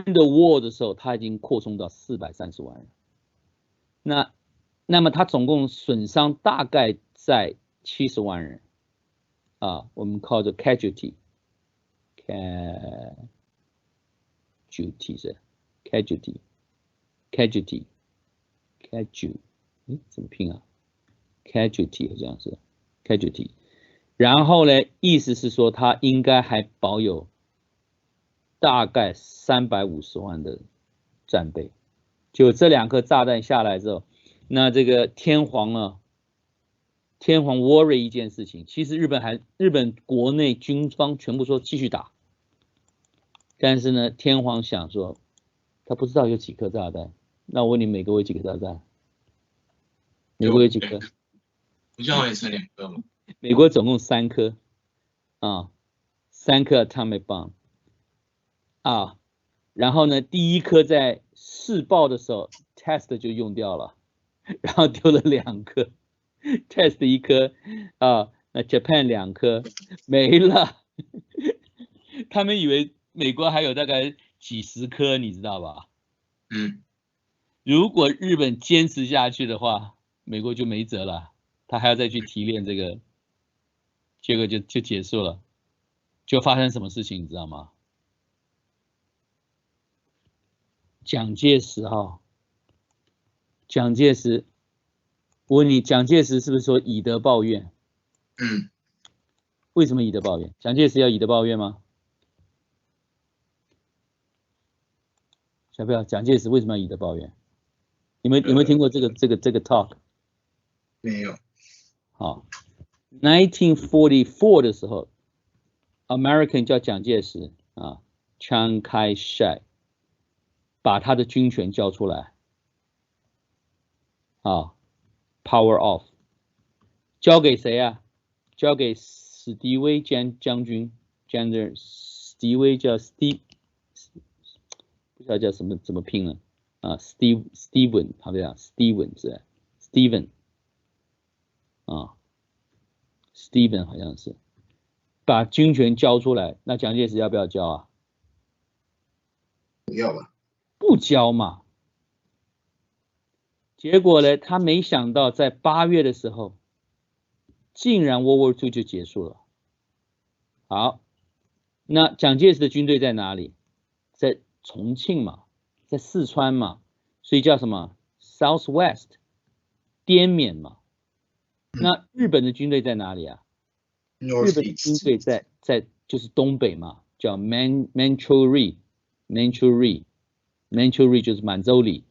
the war 的时候，它已经扩充到430万人。那么它总共损伤大概在70万人我们靠着 casualty， 怎么拼啊 ？casualty 好像是 casualty。然后呢，意思是说它应该还保有大概350万的战备。就这2颗炸弹下来之后，那这个天皇 worry 一件事情，其实日本国内军方全部说继续打，但是呢，天皇想说他不知道有几颗炸弹。那我问你，美国有几颗炸弹？美国有几颗？不像也才2颗吗？美国总共3颗3颗 atomic bomb 然后呢，第1颗在试爆的时候 test 就用掉了，然后丢了2颗 test 1颗那 Japan 2颗没了他们以为美国还有大概几十颗，你知道吧如果日本坚持下去的话，美国就没辙了，他还要再去提炼这个，结果就结束了，就发生什么事情你知道吗？蒋介石哈，蒋介石，我问你，蒋介石是不是说以德报怨？为什么以德报怨？蒋介石要以德报怨吗？小朋友，蒋介石为什么要以德报怨？有没有听过这个 talk？ 没有。好 ，1944 的时候 ，American 叫蒋介石啊，枪开晒，把他的军权交出来，啊 ，Power off， 交给谁啊？交给史迪威将军 ，General 史迪威叫 Steve， 不知道叫什么怎么拼了啊 ，Steven 好不好 ？Steven 是 Steven 啊 ，Steven 好像是把军权交出来，那蒋介石要不要交啊？不要吧。不交嘛。结果呢，他没想到在8月的时候，竟然 World War II 就结束了。好，那蒋介石的军队在哪里？在重庆嘛，在四川嘛，所以叫什么 Southwest 滇缅嘛。那日本的军队在哪里啊？日本的军队在就是东北嘛，叫 Manchuria 就是满洲里。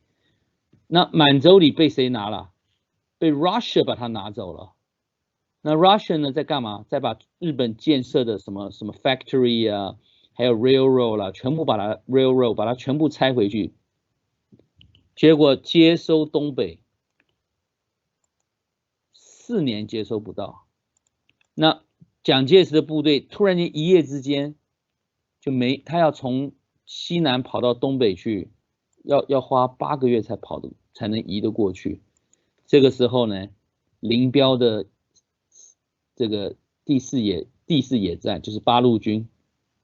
那满洲里被谁拿了？被 Russia 把它拿走了。那 Russia 呢，在干嘛？在把日本建设的什么 factory 啊，还有 railroad 啦，全部把它全部拆回去。结果接收东北4年接收不到。那蒋介石的部队突然间一夜之间就他要从西南跑到东北去，要花8个月才能移得过去。这个时候呢，林彪的这个第四野战就是八路军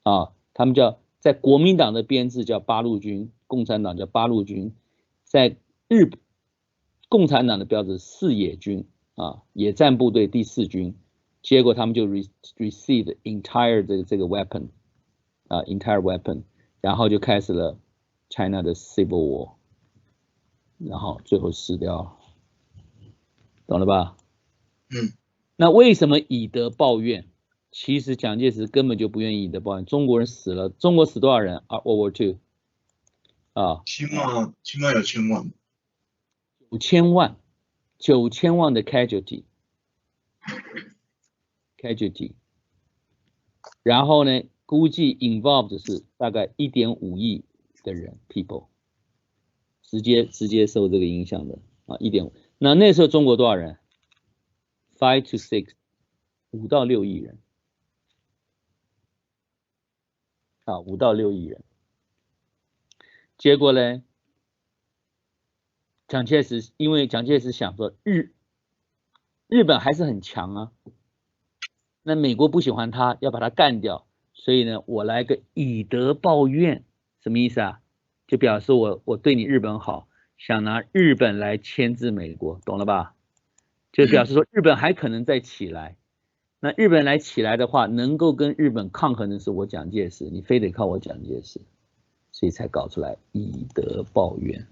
啊，他们在国民党的编制叫八路军，共产党叫八路军，在共产党的标志四野军啊，野战部队第4军，结果他们就 receive entire 这个 weapon 啊 entire weapon， 然后就开始了 China 的 Civil War， 然后最后死掉了，懂了吧？那为什么以德报怨？其实蒋介石根本就不愿意以德报怨。中国人死了，中国死多少人啊 ？World War II 啊，起码有1000万。9000万的 casualty， 然后呢，估计 involved 是大概1.5亿的人 people， 直接受这个影响的啊，1.5。那时候中国多少人？5 to 6， 5到6亿人啊，5到6亿人。结果呢，因为蒋介石想说日本还是很强啊，那美国不喜欢他，要把他干掉，所以呢，我来个以德报怨，什么意思啊？就表示我对你日本好，想拿日本来牵制美国，懂了吧？就表示说日本还可能再起来。那日本来起来的话，能够跟日本抗衡的是我蒋介石，你非得靠我蒋介石，所以才搞出来以德报怨。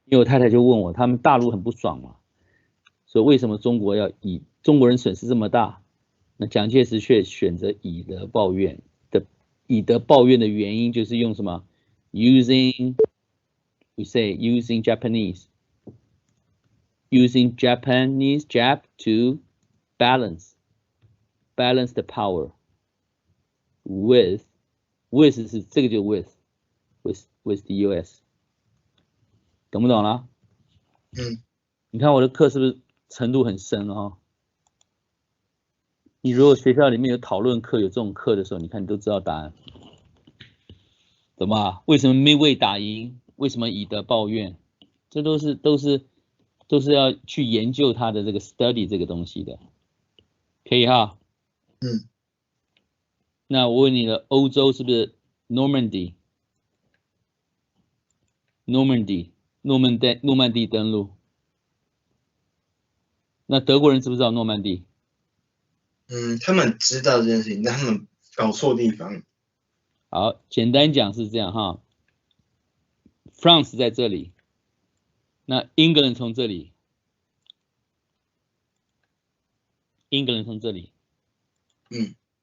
因为我太太就问我，他们大陆很不爽嘛，说为什么中国人损失这么大，那蒋介石却选择以德报怨的。以德报怨的原因就是用什么 using Japanese Jap to balance the power with 是这个就 with the US， 懂不懂了？你看我的课是不是程度很深哦？你如果学校里面有讨论课有这种课的时候，你看你都知道答案，懂吗？为什么 Midway 打赢？为什么以德报怨？这都是要去研究他的这个 study 这个东西的，可以哈？那我问你了，欧洲是不是 Normandy？ Normandy 诺曼底登陆。那德国人知不知道诺曼底？他们知道这件事情，但他们搞错地方。好，简单讲是这样哈。France 在这里，那英格兰从这里，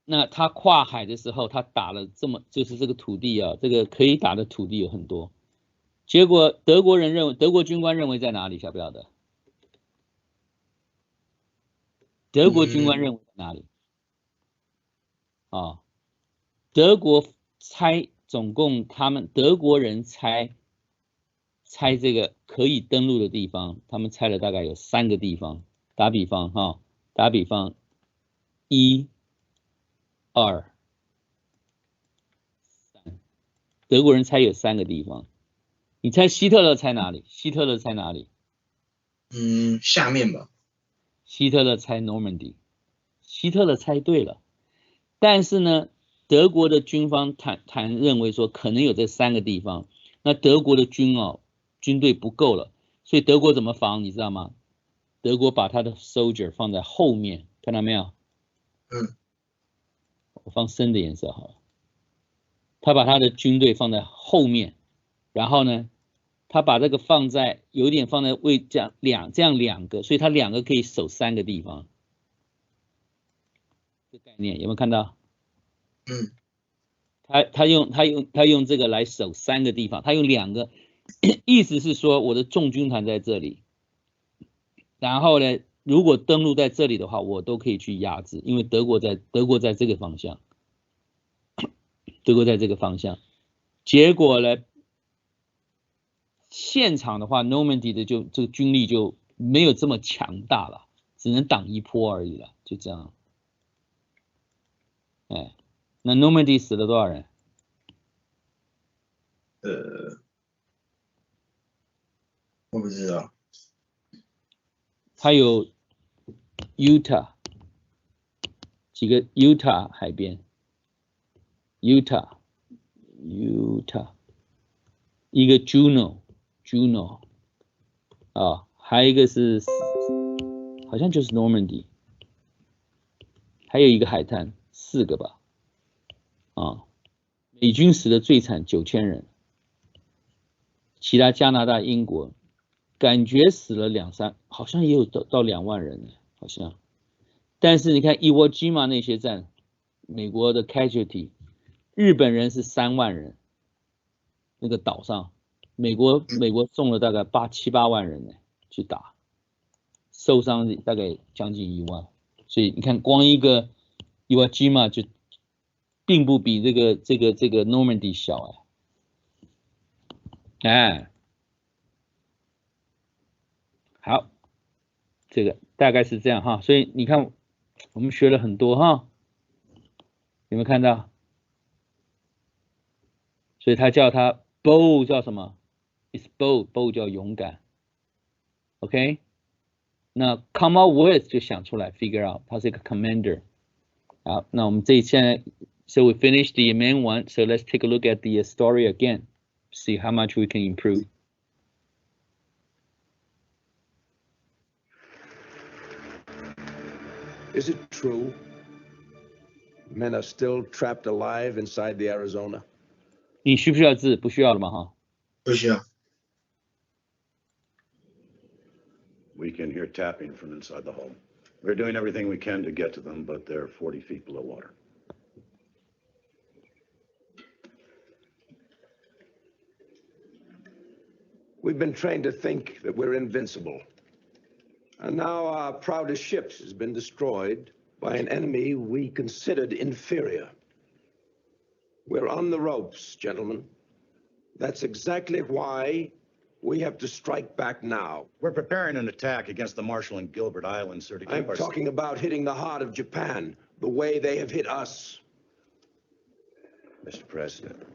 那他跨海的时候，他打了就是这个土地啊，这个可以打的土地有很多。结果德国军官认为在哪里？晓不晓得？德国军官认为在哪里？啊，德国猜总共德国人猜这个可以登陆的地方，他们猜了大概有3个地方。打比方1、2、3，德国人猜有3个地方。你猜希特勒猜哪里？下面吧。希特勒猜 Normandy， 希特勒猜对了。但是呢，德国的军方认为说可能有这3个地方，那德国的军队不够了，所以德国怎么防你知道吗？德国把他的 soldier 放在后面，看到没有？我放深的颜色好了。他把他的军队放在后面，然后呢，他把这个有点放在这样2个，所以他2个可以守3个地方。这概念有没有看到？他用这个来守3个地方，他用2个，意思是说我的重军团在这里，然后呢，如果登陆在这里的话，我都可以去压制，因为德国在这个方向，结果呢，现场的话 ，Normandy 的这个军力就没有这么强大了，只能挡一波而已了，就这样。哎，那 Normandy 死了多少人？我不知道。它有 Utah 几个 Utah 海边 ，Utah 一个 Juno 啊，还有一个是好像就是 Normandy， 还有一个海滩，4个吧，啊，美军死的最惨9000人，其他加拿大、英国感觉死了2-3，好像也有到2万人呢，好像。但是你看伊沃基玛那些战，美国的 casualty， 日本人是3万人，那个岛上，美国送了大概7-8万人呢去打，受伤大概将近1万，所以你看光一个伊沃基玛就并不比这个 Normandy 小哎。好，这个大概是这样哈，所以你看我们学了很多哈，有没有看到？所以他叫他 bold 叫什么 ？Is bold 叫勇敢 ，OK？ 那 come out with 就想出来 figure out， 他是一个 commander。好，那我们现在 so we finished the main one, so let's take a look at the story again, see how much we can improve. Is it true? Men are still trapped alive inside the Arizona? 你需不需要字？不需要了嘛哈。不需要。We can hear tapping from inside the home. We're doing everything we can to get to them, but they're 40 feet below water. We've been trained to think that we're invincible. And now our proudest ship has been destroyed by an enemy we considered inferior. We're on the ropes, gentlemen. That's exactly why we have to strike back now. We're preparing an attack against the Marshall and Gilbert Islands, sir, to keep I'm talking about hitting the heart of Japan the way they have hit us. Mr. President,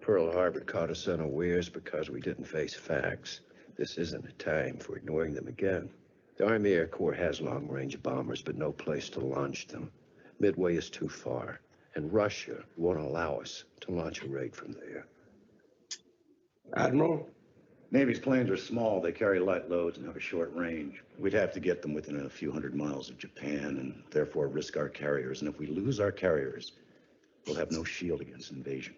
Pearl Harbor caught us unawares because we didn't face facts. This isn't a time for ignoring them again. The Army Air Corps has long-range bombers, but no place to launch them. Midway is too far, and Russia won't allow us to launch a raid from there. Admiral? Navy's planes are small, they carry light loads and have a short range. We'd have to get them within a few hundred miles of Japan and therefore risk our carriers. And if we lose our carriers, we'll have no shield against invasion.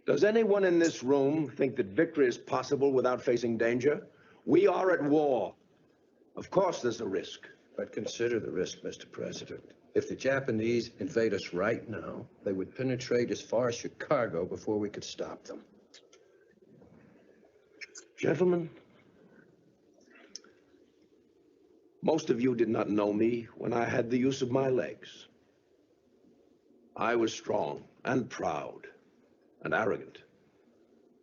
Does anyone in this room think that victory is possible without facing danger? We are at war. Of course there's a risk. But consider the risk, Mr. President. If the Japanese invade us right now, they would penetrate as far as Chicago before we could stop them. Gentlemen, most of you did not know me when I had the use of my legs. I was strong and proud and arrogant.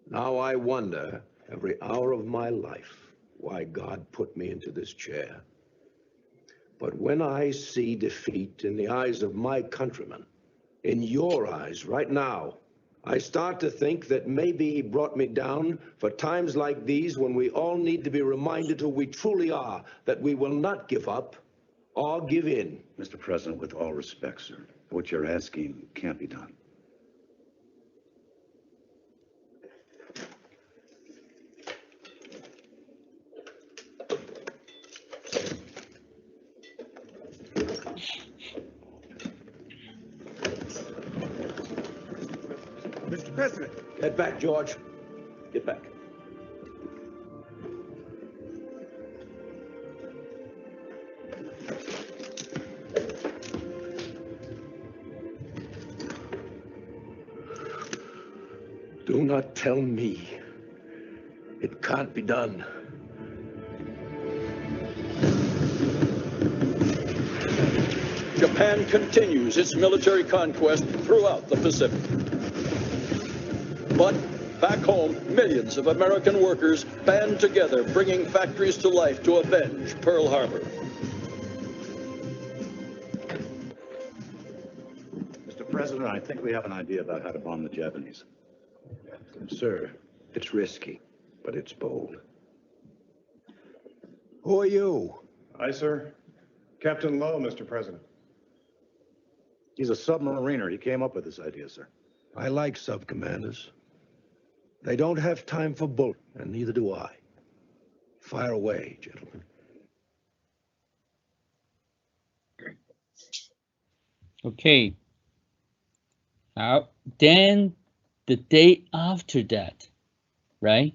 Now I wonder every hour of my life why God put me into this chair. But when I see defeat in the eyes of my countrymen, in your eyes right now, I start to think that maybe he brought me down for times like these when we all need to be reminded who we truly are, that we will not give up or give in. Mr. President, with all respect, sir, what you're asking can't be done. Mr. President. Get back, George. Get back. Do not tell me it can't be done. Japan continues its military conquest throughout the Pacific. But back home, millions of American workers band together, bringing factories to life to avenge Pearl Harbor. Mr. President, I think we have an idea about how to bomb the Japanese. Sir, it's risky, but it's bold. Who are you? Aye, sir. Captain Lowe, Mr. President. He's a submariner. He came up with this idea, sir. I like sub-commanders. They don't have time for bull, and neither do I. Fire away, gentlemen. Okay. Then the day after that, right?